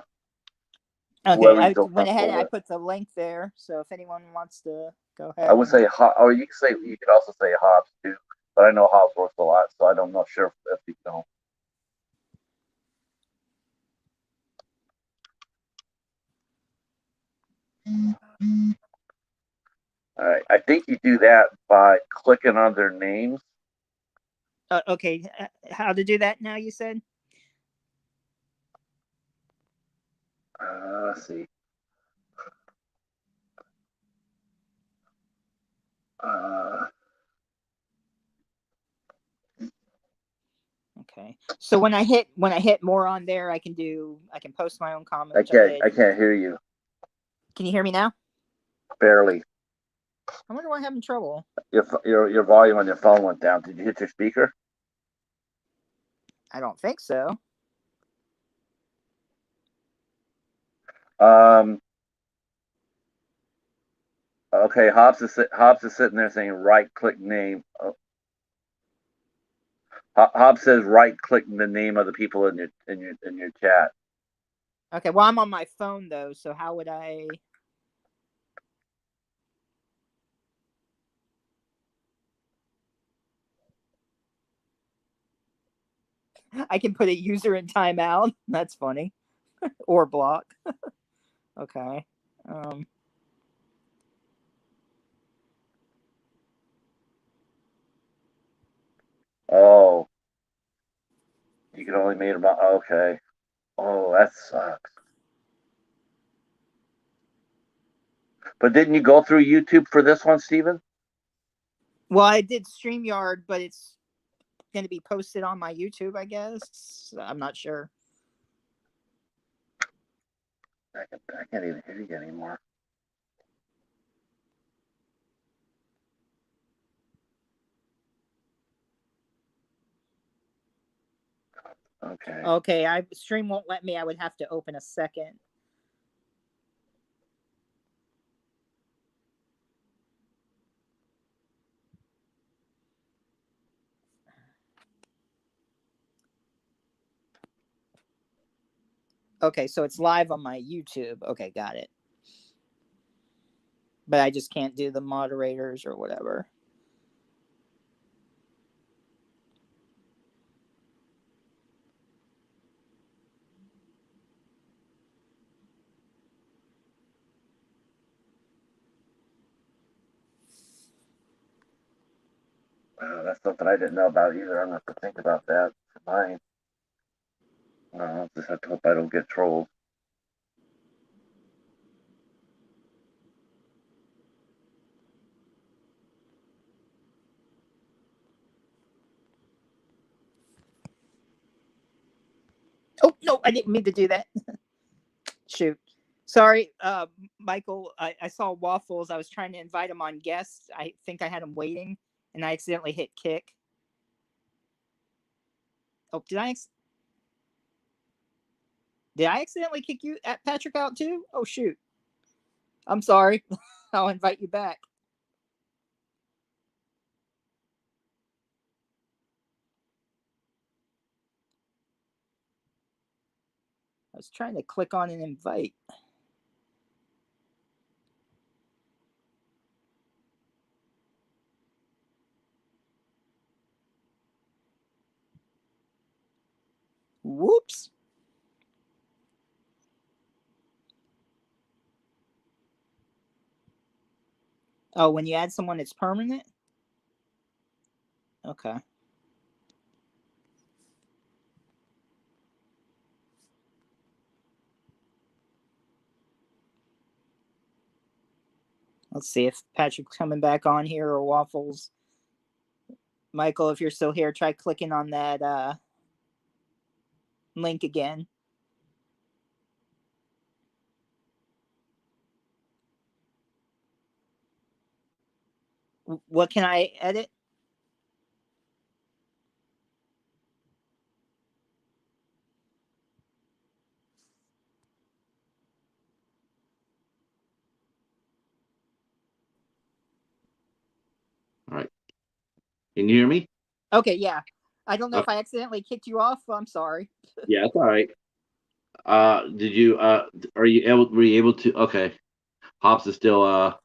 Okay, whoever you I feel went ahead and comfortable I with. put the link there. So if anyone wants to go I ahead would and say or you could also say Hobbs too, but I know Hobbs works a lot, so I don't know sure if you know. All right, I think you do that by clicking on their names. okay, how to do that now? You said. Let's see. Uh, Okay. So when I hit more on there, I can post my own comment, I which I can't did. I can't hear you Can you hear me now? barely. I wonder why I'm having trouble. Your volume on your phone went down. Did you hit your speaker? I don't think so. Um. Okay. Hobbs is sitting there saying right click name. Hobbs says right click the name of the people in your chat. Okay. Well, I'm on my phone though, so how would I? I can put a user in timeout. That's funny. Or block. Okay. Um. Oh, you can only make about okay. Oh, that sucks. But didn't you go through YouTube for this one, Steven? Well, I did StreamYard, but it's going to be posted on my YouTube, I guess. I'm not sure. I can't even hear you anymore. Okay. Okay, I stream won't let me. I would have to open a second. Okay, so it's live on my YouTube. Okay, got it. But I just can't do the moderators or whatever. That's something I didn't know about either. I'm gonna have to think about that for mine. I'll just have to hope I don't get trolled. Oh no, I didn't mean to do that. Shoot. Sorry, Michael. I saw Waffles. I was trying to invite him on guest. I think I had him waiting, and I accidentally hit kick. Oh, did I accidentally kick you at Patrick out too? Oh shoot. I'm sorry. I'll invite you back. I was trying to click on an invite. Whoops. Oh, when you add someone, it's permanent? Okay. Let's see if Patrick's coming back on here or Waffles. Michael, if you're still here, try clicking on that link again. What can I edit? All right. Can you hear me? Okay, yeah. I don't know if Okay. I accidentally kicked you off. I'm sorry. Yeah, it's all right. Did you were you able to okay. Hops is still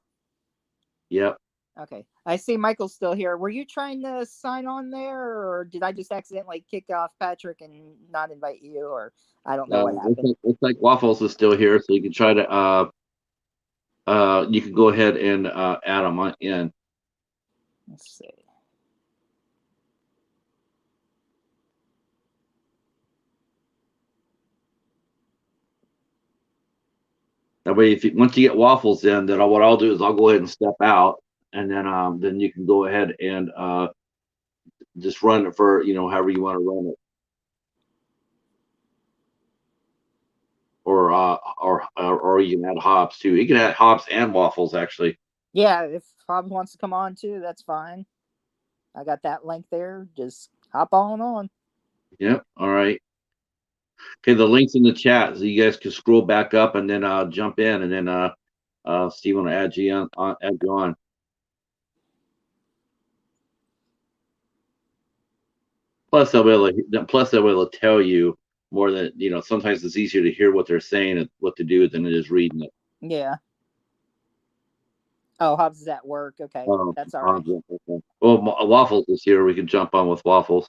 yep. Okay. I see Michael's still here. Were you trying to sign on there, or did I just accidentally kick off Patrick and not invite you, or I don't know what happened? Looks like Waffles is still here, so you can try to you can go ahead and add them in. Let's see. That way, if you, once you get Waffles in, then what I'll do is I'll go ahead and step out, and then you can go ahead and just run it for however you want to run it, or you can add hops too. You can add hops and Waffles actually. Yeah, if Bob wants to come on too, that's fine. I got that link there. Just hop on. Yep. All right. Okay, the link's in the chat, so you guys can scroll back up and then jump in, and then Steve will add you add you on. Plus they'll be able to tell you more than sometimes it's easier to hear what they're saying and what to do than it is reading it. Yeah. Oh, Hobbs is at work. Okay, that's all right. Okay. Well, Waffles is here. We can jump on with Waffles.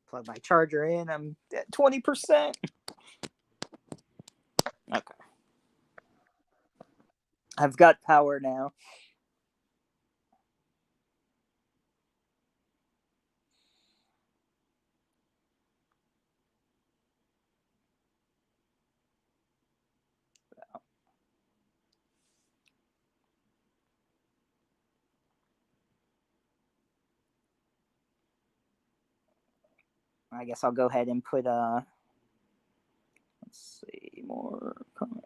Plug my charger in. I'm at 20%. Okay. I've got power now. I guess I'll go ahead and put let's see, more comment.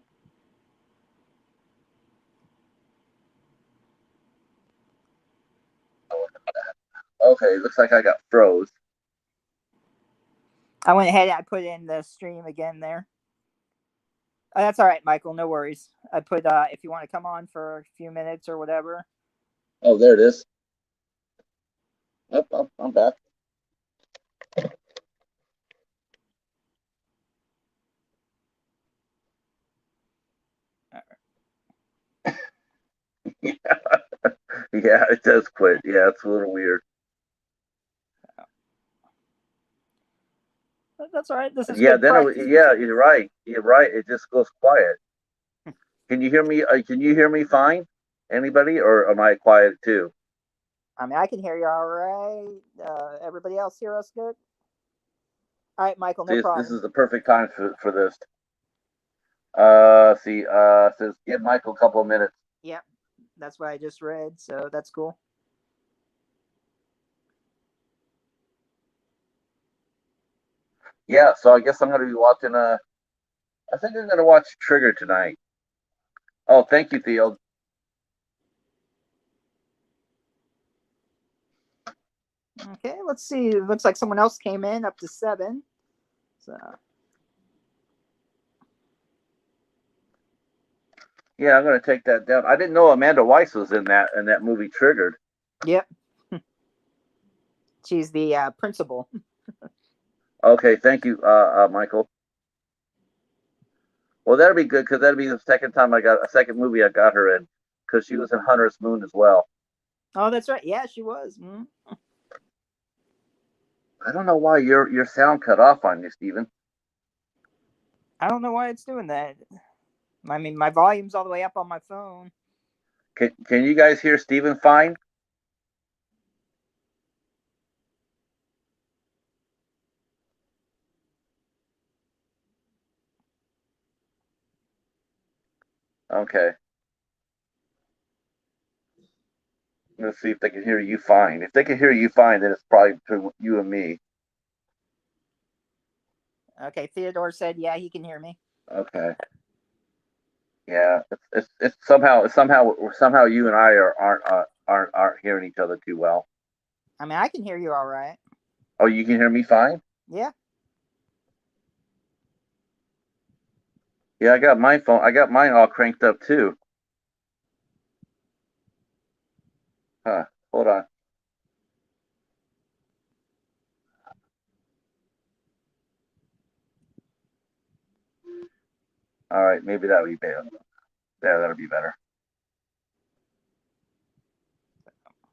Okay, looks like I got froze. I went ahead and I put in the stream again there. Oh, that's all right, Michael. No worries. I put if you want to come on for a few minutes or whatever. Oh, there it is. Yep, I'm back. Yeah, it does quit. Yeah, it's a little weird. That's all right. This is Yeah, good then practice. yeah, you're right. You're right. It just goes quiet. Can you hear me? Can you hear me fine? Anybody, or am I quiet too? I mean, I can hear you all right. Everybody else hear us good? All right, Michael, no This problem. is the perfect time for this. See, says give Michael a couple of minutes. Yep, that's what I just read, so that's cool. Yeah, so I guess I'm going to be watching. I think I'm going to watch Trigger tonight. Oh, thank you, Theo. Okay, let's see. It looks like someone else came in up to 7. So Yeah, I'm going to take that down. I didn't know Amanda Weiss was in that movie Triggered. yep, she's the principal. Okay, thank you, Michael. Well, that'll be good because that'll be the second time I got a second movie I got her in because she was in Hunter's Moon as well. Oh, that's right. Yeah, she was. I don't know why your sound cut off on you, Steven. I don't know why it's doing that. I mean, my volume's all the way up on my phone. Can you guys hear Steven fine? Okay. Let's see if they can hear you fine. If they can hear you fine, then it's probably between you and me. Okay, Theodore said, yeah, he can hear me. Okay. Yeah, it's somehow you and I aren't hearing each other too well. I mean, I can hear you all right. Oh, you can hear me fine? Yeah. Yeah, I got my phone. I got mine all cranked up too. Huh. Hold on. All right, maybe that'll be better. Yeah, that'll be better.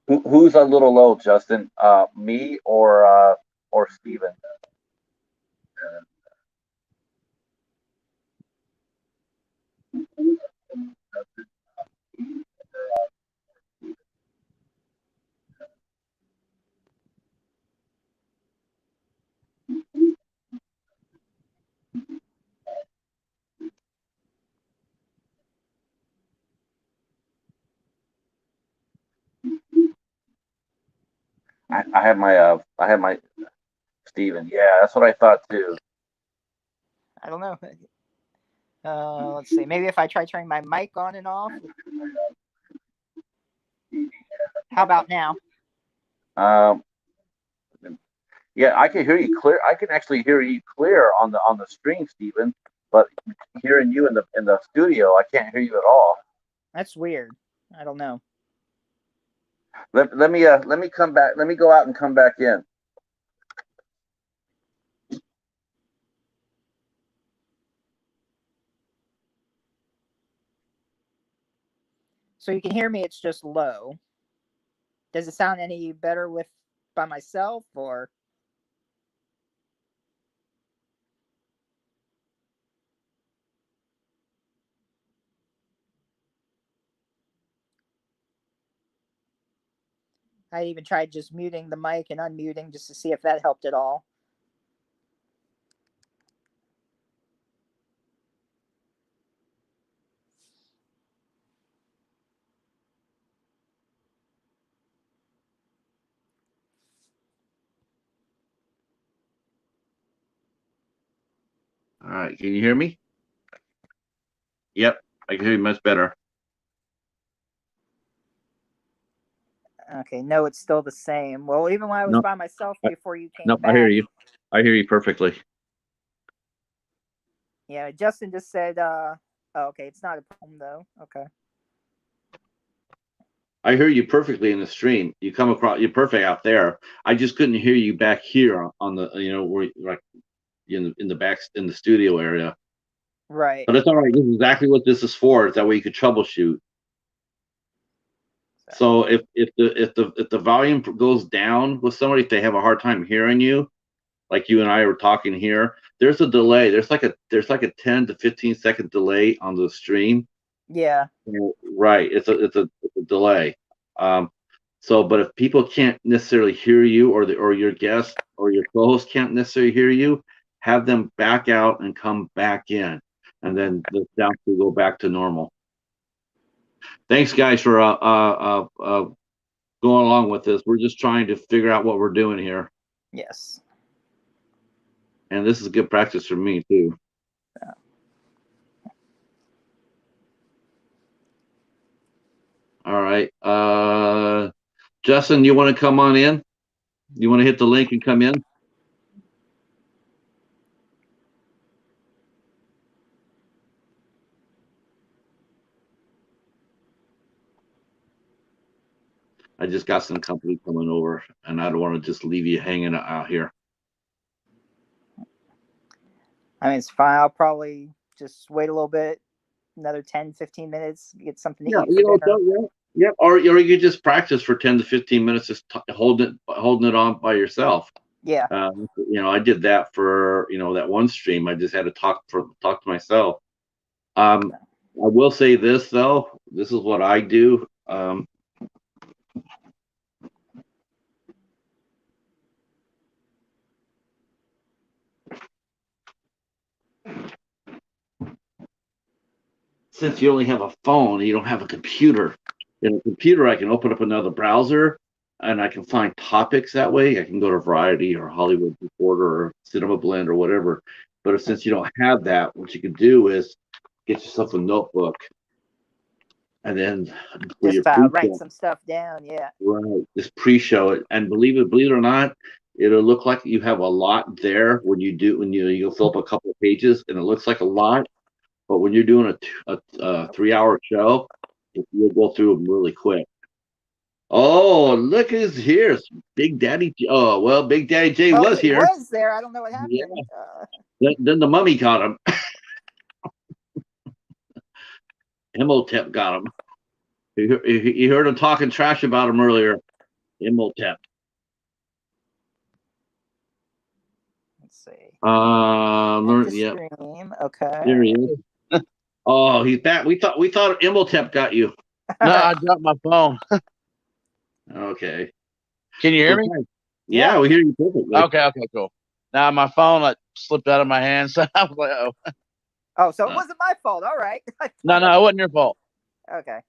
Who's a little low, Justin? Me or Steven? I have my Steven. Yeah, that's what I thought too. I don't know. Let's see. Maybe if I try turning my mic on and off. How about now? Um, yeah, I can hear you clear. I can actually hear you clear on the stream, Steven. But hearing you in the studio, I can't hear you at all. That's weird. I don't know. Let me come back. Let me go out and come back in. So you can hear me. It's just low. Does it sound any better with by myself or? I even tried just muting the mic and unmuting just to see if that helped at all. All right, can you hear me? Yep, I can hear you much better. Okay, no, it's still the same. Well, even when I was No, by myself before you no, came I hear back, you. I hear you perfectly. yeah, Justin just said, oh, okay, it's not a problem though. Okay. I hear you perfectly in the stream. You come across, you're perfect out there. I just couldn't hear you back here on the, where like in the back in the studio area. Right. But it's all right. This is exactly what this is for. Is that way you could troubleshoot. So if the volume goes down with somebody, if they have a hard time hearing you, like you and I were talking here, there's a delay. There's like a 10 to 15-second delay on the stream. Yeah. Right. It's a delay. Um, but if people can't necessarily hear you, or your guest or your co-host can't necessarily hear you, have them back out and come back in, and then the sound will go back to normal. Thanks, guys, for going along with this. We're just trying to figure out what we're doing here, Yes. and this is good practice for me too. All right, Justin, you want to come on in? You want to hit the link and come in? I just got some company coming over, and I don't want to just leave you hanging out here. I mean, it's fine. I'll probably just wait a little bit, another 10, 15 minutes, get something to Yeah, eat for dinner. Yeah, or you could just practice for 10 to 15 minutes, just holding it on by yourself. Yeah. I did that for that one stream. I just had to talk to myself. I will say this though. This is what I do. Since you only have a phone, you don't have a computer. In a computer, I can open up another browser and I can find topics that way. I can go to Variety or Hollywood Reporter or Cinema Blend or whatever. But since you don't have that, what you can do is get yourself a notebook and then for your Just write pre-show, some stuff down. Yeah. right? Just pre-show it, and believe it or not, it'll look like you have a lot there when you fill up a couple of pages, and it looks like a lot. But when you're doing a 3 hour show, you'll go through them really quick. Oh, look who's here. Big Daddy. Oh, well, Big Daddy J Oh, was he here. was there. I don't know what Yeah. happened. Then the mummy got him. Imhotep got him. You heard him talking trash about him earlier. Imhotep. Let's see. Learn. The Yep. stream. Okay. There he is. Oh, he's back. We thought Imhotep got you. No, I dropped my phone. Okay. Can you hear me? Yeah, we hear you perfectly. Okay, cool. Now my phone like slipped out of my hand, so I was like, "Oh, Oh, so it wasn't my fault. All right. no, it wasn't your fault." Okay.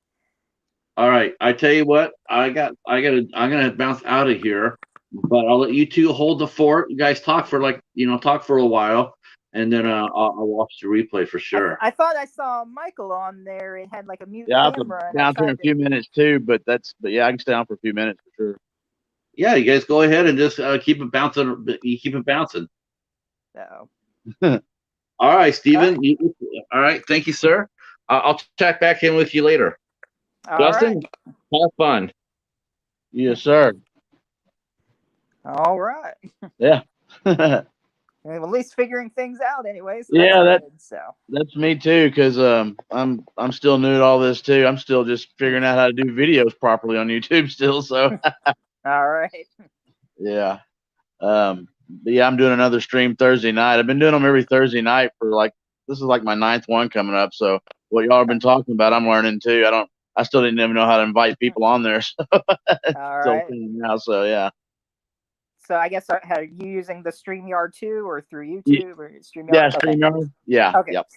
All right. I tell you what, I'm gonna bounce out of here, but I'll let you two hold the fort. You guys talk for a while, and then I'll watch the replay for sure. I thought I saw Michael on there. It had like a mute Yeah, I'll camera. be down here in a few minutes too, but yeah, I can stay on for a few minutes for sure. Yeah, you guys go ahead and just keep it bouncing. You keep it bouncing. So. All right, Steven. All right. Thank you, sir. I'll check back in with you later. Justin, have fun. Yes, sir. All right. Yeah. At least figuring things out, anyways. So yeah, so that's me too, because I'm still new at all this too. I'm still just figuring out how to do videos properly on YouTube still. So. All right. Yeah. But yeah, I'm doing another stream Thursday night. I've been doing them every Thursday night for this is like my 9th one coming up. So what y'all have been talking about, I'm learning too. I still didn't even know how to invite people on there. So all right. Now, so yeah. So I guess are you using the StreamYard too, or through YouTube or StreamYard? Yeah, StreamYard. Okay. Yeah. Okay. Yep.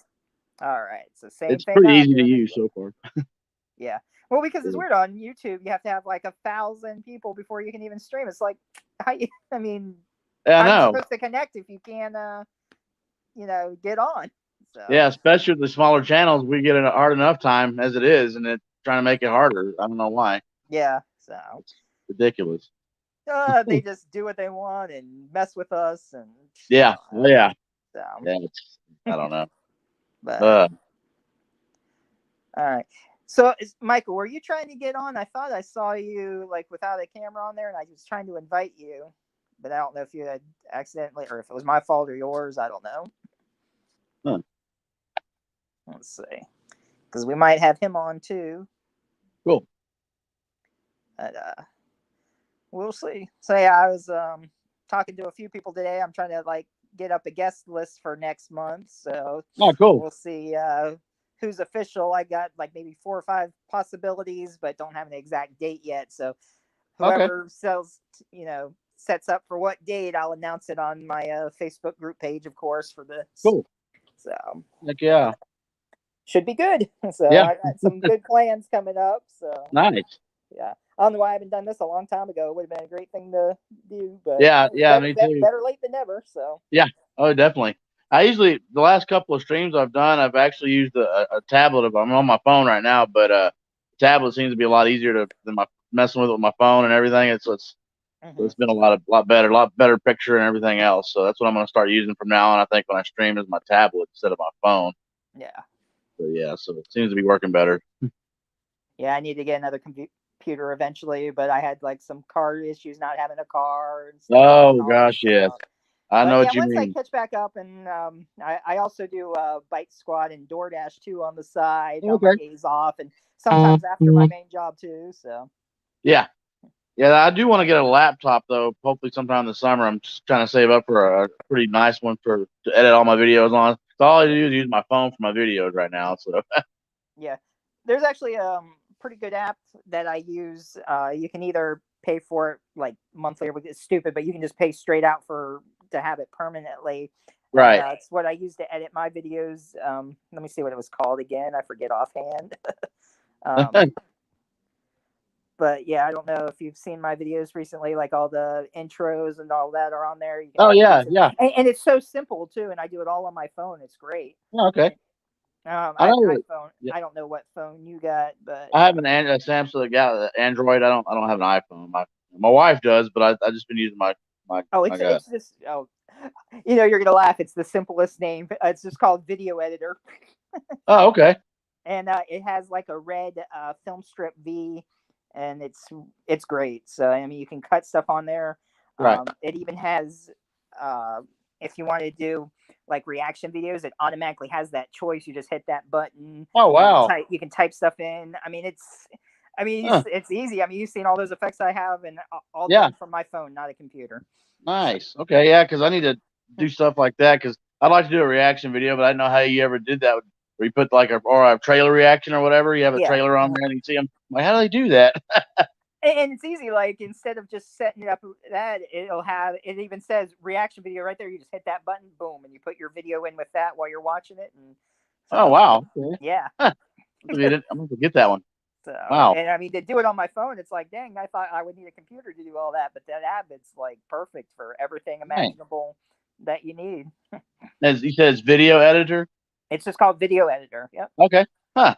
All right. So same it's thing. It's pretty easy to use so far. Yeah. Well, because it's weird on YouTube, you have to have like 1,000 people before you can even stream. It's like, how you how are you supposed to connect if you can't, get on? So. Yeah, especially with the smaller channels, we get a hard enough time as it is, and it's trying to make it harder. I don't know why. Yeah. So. It's ridiculous. They just do what they want and mess with us, and yeah. Yeah. So. Yeah. I don't know. But. All right. So, Michael, were you trying to get on? I thought I saw you without a camera on there, and I was trying to invite you, but I don't know if you had accidentally or if it was my fault or yours. I don't know. Huh. Let's see, because we might have him on too. Cool. But we'll see. So yeah, I was talking to a few people today. I'm trying to get up a guest list for next month. So cool. We'll see. Who's official. I got maybe 4 or 5 possibilities, but don't have an exact date yet. So whoever sets up for what date, I'll announce it on my Facebook group page, of course, for the. Cool. So. Heck yeah. Should be good. So yeah. I got some good plans coming up. So. Nice. Yeah. I don't know why I haven't done this a long time ago. It would have been a great thing to do, but yeah, me too. Better late than never. So. Yeah. Oh, definitely. I usually, the last couple of streams I've done, I've actually used a tablet. I'm on my phone right now, but tablet seems to be a lot easier than messing with my phone and everything. It's been a lot better picture and everything else. So that's what I'm going to start using from now on. I think when I stream is my tablet instead of my phone. Yeah. So it seems to be working better. Yeah, I need to get another computer eventually, but I had some car issues not having a car. And stuff oh gosh, yes. I But know yeah, what you once I mean. catch back up, and I also do Bike Squad and DoorDash too on the side on my Okay. days off, and sometimes after my main job too. So Yeah. Yeah, I do want to get a laptop though. Hopefully, sometime this summer. I'm just trying to save up for a pretty nice one to edit all my videos on. So all I do is use my phone for my videos right now. So yeah, there's actually a pretty good app that I use. You can either pay for it like monthly, or it's stupid, but you can just pay straight out for to have it permanently. And right. it's what I use to edit my videos. Let me see what it was called again. I forget offhand. um, but yeah, I don't know if you've seen my videos recently, like all the intros and all that are on there. You can Oh edit yeah, those, yeah. and it's so simple too. And I do it all on my phone. It's great. Oh, okay. I I have an know. iPhone. Yeah, I don't know what phone you got, but I have a Samsung Android. I don't have an iPhone. My wife does, but I just been using oh, my guy. it's just you're gonna laugh. It's the simplest name. It's just called Video Editor, Oh, okay. and it has like a red film strip V, and it's great. So I mean, you can cut stuff on there. Right. It even has uh, if you want to do like reaction videos, it automatically has that choice. You just hit that button. Oh wow. You can type stuff in. I mean, Huh. it's easy. I mean, you've seen all those effects I have, and all Yeah. done from my phone, not a computer. So, Nice. Okay. Yeah, because I need to do stuff like that because I'd like to do a reaction video, but I didn't know how you ever did that. Where you put like a trailer reaction or whatever. You have a yeah. trailer on there and you see them. Like, how do they do that? And it's easy. Like instead of just setting it up, that it'll have it even says reaction video right there. You just hit that button, boom, and you put your video in with that while you're watching it. And Oh so, wow. Okay. yeah. Huh. I'm gonna get that one. So, Wow. and I mean, to do it on my phone, it's like, dang, I thought I would need a computer to do all that, but that app, it's like perfect for everything Nice. imaginable that you need. As you said, it's video editor. It's just called Video Editor. Yep. Okay. Huh.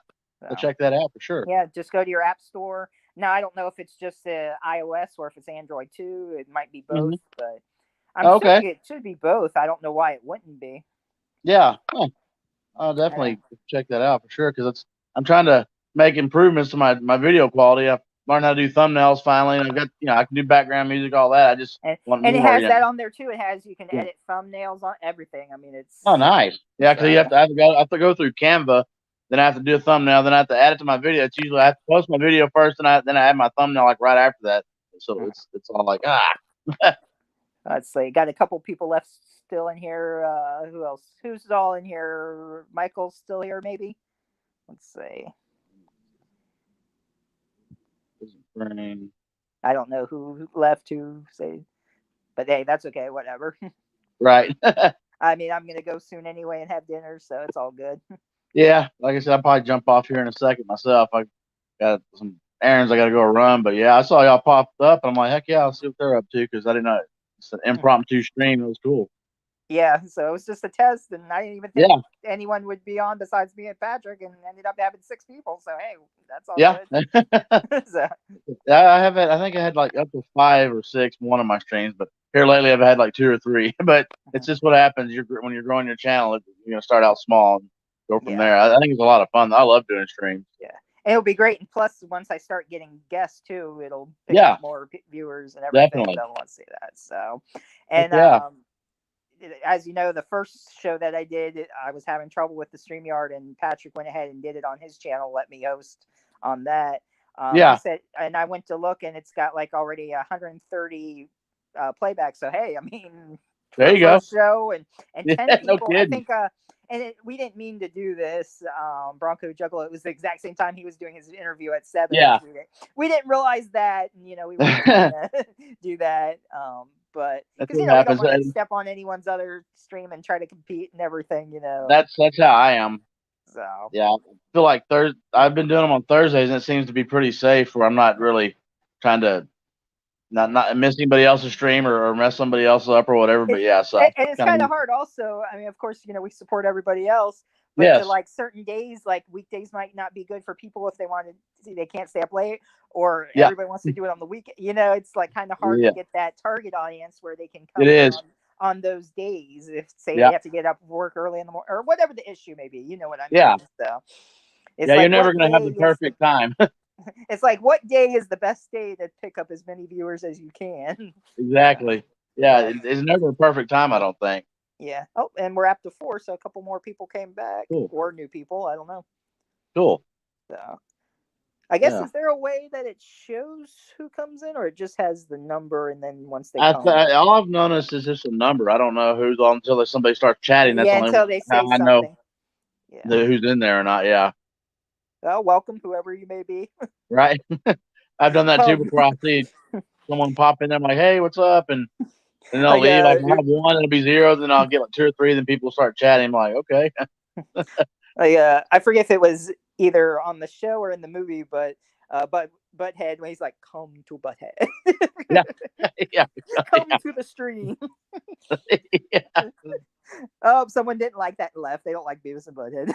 I'll So, check that out for sure. yeah, just go to your app store. Now, I don't know if it's just iOS or if it's Android too. It might be both, Hmm. but I'm Okay. assuming it should be both. I don't know why it wouldn't be. Yeah. Huh. I'll And, definitely check that out for sure because it's I'm trying to make improvements to my video quality. I've learned how to do thumbnails finally, and I've got I can do background music, all that. I just want and it more, has that on there too. It has you can Yeah. edit thumbnails on everything. I mean, Oh, it's nice. Yeah, because so I have to go through Canva, then I have to do a thumbnail, then I have to add it to my video. It's usually I have to post my video first, and then I add my thumbnail like right after that. So it's all like let's see. Got a couple people left still in here. Who else? Who's all in here? Michael's still here, maybe. Let's see. I don't know who left. Who say, but hey, that's okay. Whatever. right. I mean, I'm gonna go soon anyway and have dinner, so it's all good. Yeah, like I said, I'll probably jump off here in a second myself. I got some errands I got to go run, but yeah, I saw y'all popped up, and I'm like, heck yeah, I'll see what they're up to because I didn't know it's an impromptu stream. It was cool. Yeah, so it was just a test, and I didn't even think Yeah, anyone would be on besides me and Patrick, and ended up having 6 people. So hey, that's all yeah. good. So, Yeah, I think I had like up to 5 or 6 one of my streams, but here lately I've had like 2 or 3. But it's just what happens. When you're growing your channel, you're gonna start out small and go from yeah, there. I think it's a lot of fun. I love doing streams. yeah, and it'll be great. And plus, once I start getting guests too, it'll pick Yeah, up more viewers and everything definitely. that want to see that. So, Heck and yeah. as you know, the first show that I did, I was having trouble with the StreamYard, and Patrick went ahead and did it on his channel, let me host on that. He Yeah, said, and I went to look, and it's got like already 130 playback. So hey, I mean, for there a you go. first show, and Yeah, 10 no people, I kidding. think. We didn't mean to do this, Bronco Juggalo. It was the exact same time he was doing his interview at 7. Yeah. We didn't realize that, and we weren't trying to do that. But That's because what we don't happens. want to step on anyone's other stream and try to compete and everything. That's how I am. So Yeah, I feel like I've been doing them on Thursdays, and it seems to be pretty safe. Where I'm not really trying to not miss anybody else's stream or mess somebody else up or whatever. But it, yeah, so and it's kind kind of of hard. Also, I mean, of course, we support everybody else, but to yes, like certain days, like weekdays, might not be good for people if they want to see they can't stay up late, or yeah, everybody wants to do it on the weekend. It's like kind of hard to yeah, get that target audience where they can it come in is. on those days if say they Yeah, have to get up work early in the morning or whatever the issue may be. You know what I yeah, mean? So it's yeah. You're like never what gonna have the day is the perfect time. it's like what day is the best day to pick up as many viewers as you can. So, Exactly. Yeah, But it's never a perfect time. I don't think. yeah. Oh, and we're up to 4, so a couple more people came back Cool, or new people. I don't know. cool. So I guess Yeah. is there a way that it shows who comes in, or it just has the number, and then once they come, All I've noticed is just a number. I don't know who's on until somebody starts chatting. That's yeah, only until they how say I know something. Yeah. who's in there or not. Yeah, Well, welcome, whoever you may be. right. I've done that too Oh, before. I see someone pop in there. I'm like, hey, what's up? And they'll like leave. I'll have one, it'll be zero. Then I'll get like two or three. Then people start chatting. I'm like, okay, I forget if it was either on the show or in the movie, but Butthead when he's like, "Come to Butthead, yeah, yeah, come to the stream." yeah. Oh, someone didn't like that and left. They don't like Beavis and Butthead.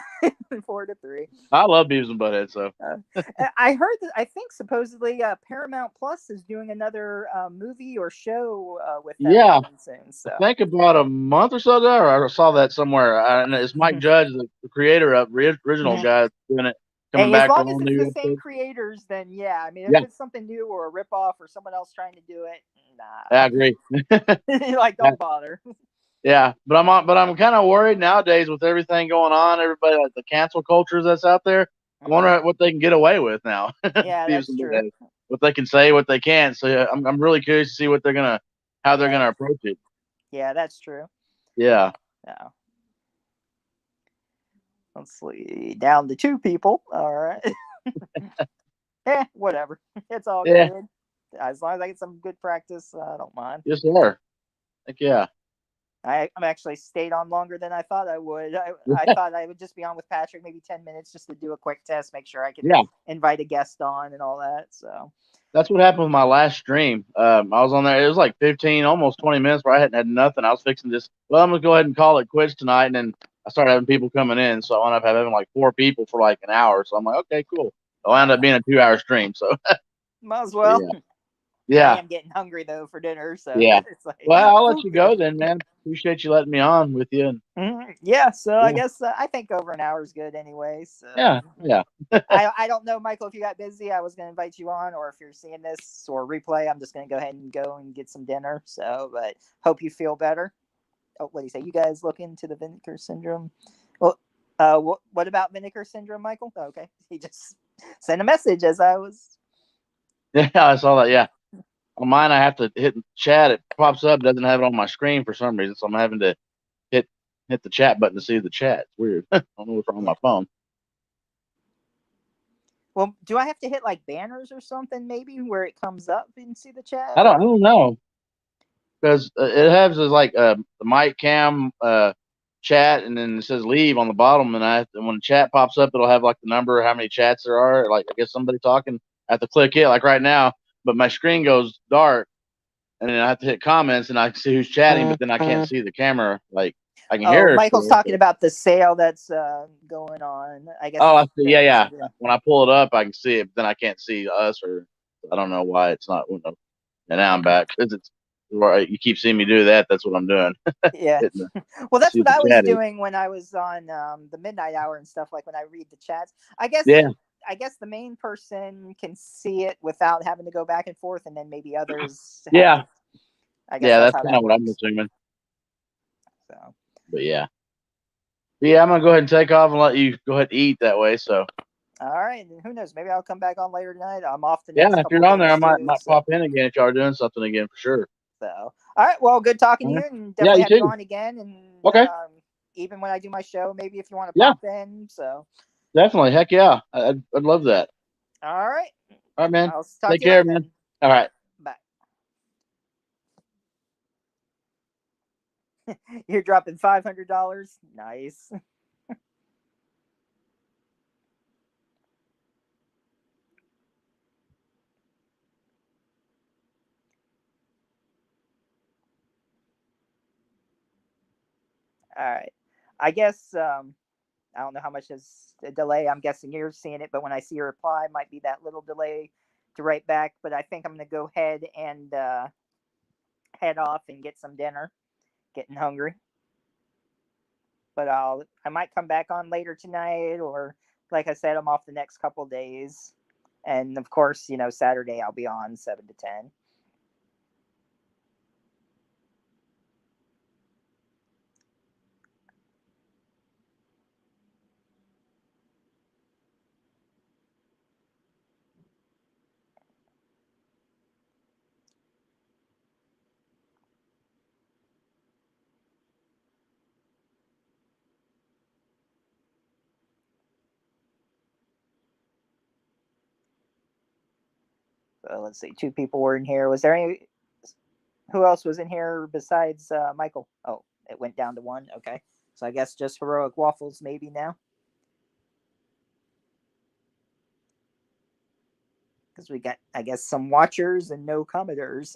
4-3. I love Beavis and Butthead. So Uh, I heard that. I think supposedly Paramount Plus is doing another movie or show with them yeah, coming soon. I So think about a month or so ago, or I saw that somewhere. And it's Mike Judge, the creator of original Mhm. guy, doing it, coming And as back for long as all it's the new same episodes. creators, then yeah. I mean, if Yeah, it's something new or a ripoff or someone else trying to do it, I nah. agree. Like, don't bother. Yeah, but I'm kind of worried nowadays with everything going on. Everybody, like the cancel cultures that's out there. I Mhm. wonder what they can get away with now. Yeah, Beavis that's and true. Butthead. What they can say, what they can't. So yeah, I'm really curious to see what how they're Yeah, gonna approach it. yeah, that's true. Yeah, Yeah. Let's see. Down to 2 people. All right. Whatever. It's all yeah, good. As long as I get some good practice, I don't mind. yes, sir. Heck yeah, I'm actually stayed on longer than I thought I would. I thought I would just be on with Patrick maybe 10 minutes just to do a quick test, make sure I could yeah. invite a guest on and all that. So, That's what happened with my last stream. I was on there. It was like 15, almost 20 minutes where I hadn't had nothing. I was fixing this. Well, I'm gonna go ahead and call it quits tonight. And then I started having people coming in, so I wound up having like 4 people for like an hour. So I'm like, okay, cool. It'll end up being a 2-hour stream. So might as but well. yeah, I yeah, am getting hungry though for dinner, so yeah. it's like Well, I'll let food you food. go then, man. Appreciate you letting me on with you. And Yeah, so I yeah, guess I think over an hour is good anyway. So yeah, yeah. I don't know, Michael, if you got busy. I was going to invite you on, or if you're seeing this or replay, I'm just going to go ahead and go and get some dinner. So, but hope you feel better. Oh, what do you say? You guys look into the Vinegar syndrome. Well, what about Vinegar syndrome, Michael? Oh, okay, he just sent a message as I was. Yeah, I saw that. Yeah. On mine, I have to hit chat. It pops up. It doesn't have it on my screen for some reason. So I'm having to hit hit the chat button to see the chat. It's weird. I don't know what's wrong with Yeah. my phone. Well, do I have to hit like banners or something maybe where it comes up and see the chat? I don't know because it has this like the mic cam chat, and then it says leave on the bottom. And when the chat pops up, it'll have like the number, how many chats there are. Like I guess somebody talking. I have to click it like right now, but my screen goes dark, and then I have to hit comments, and I can see who's chatting, but then I can't see the camera. Like I can Oh, hear her Michael's still. talking about the sale that's going on. I guess Oh, I it's see. Yeah, Vinegar yeah. syndrome. When I pull it up, I can see it, but then I can't see us, or I don't know why it's not. You know, and now I'm back because it's right. You keep seeing me do that. That's what I'm doing. Yeah. Hitting the, Well, that's see what the I was chat is. doing when I was on the midnight hour and stuff. Like when I read the chats, I guess. Yeah, I guess the main person can see it without having to go back and forth, and then maybe others have yeah, to. I guess yeah. that's That's how kind of that what I'm works. assuming. So, But yeah, yeah. I'm gonna go ahead and take off and let you go ahead and eat that way. So all right, and who knows? Maybe I'll come back on later tonight. I'm off the yeah, next if couple you're on there, I days might too. might So, pop in again if y'all are doing something again for sure. all right. Well, good talking All to right. you, and Yeah, definitely you have you too. on again. And Okay. even when I do my show, maybe if you want to Yeah, pop in. So, definitely. Heck yeah, I'd love that. all right. All right, man. I'll talk Take to you care, later man. then. All right. Bye. You're dropping $500. Nice. All right. I guess I don't know how much is a delay. I'm guessing you're seeing it, but when I see your reply, it might be that little delay to write back. But I think I'm going to go ahead and head off and get some dinner. Getting hungry, but I might come back on later tonight, or like I said, I'm off the next couple days, and of course, Saturday I'll be on 7 to 10. let's see, 2 people were in here. Was there any? Who else was in here besides Michael? Oh, it went down to 1. Okay, so I guess just Heroic Waffles maybe now, because we got, I guess, some watchers and no commenters.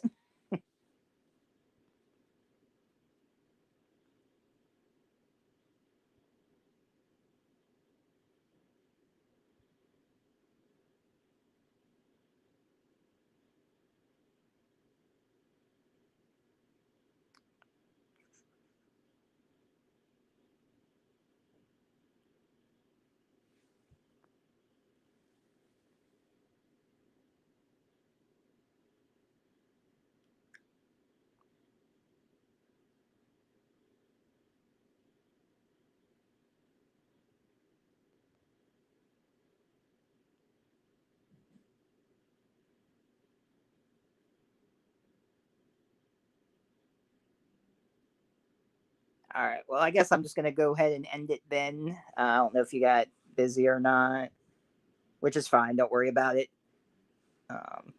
All right. Well, I guess I'm just gonna go ahead and end it then. I don't know if you got busy or not, which is fine. Don't worry about it. Um,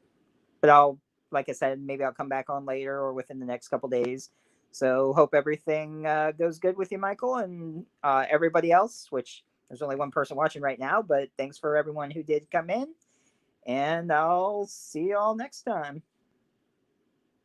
but I'll, like I said, maybe I'll come back on later or within the next couple days. So hope everything goes good with you, Michael, and everybody else. Which there's only one person watching right now, but thanks for everyone who did come in, and I'll see you all next time.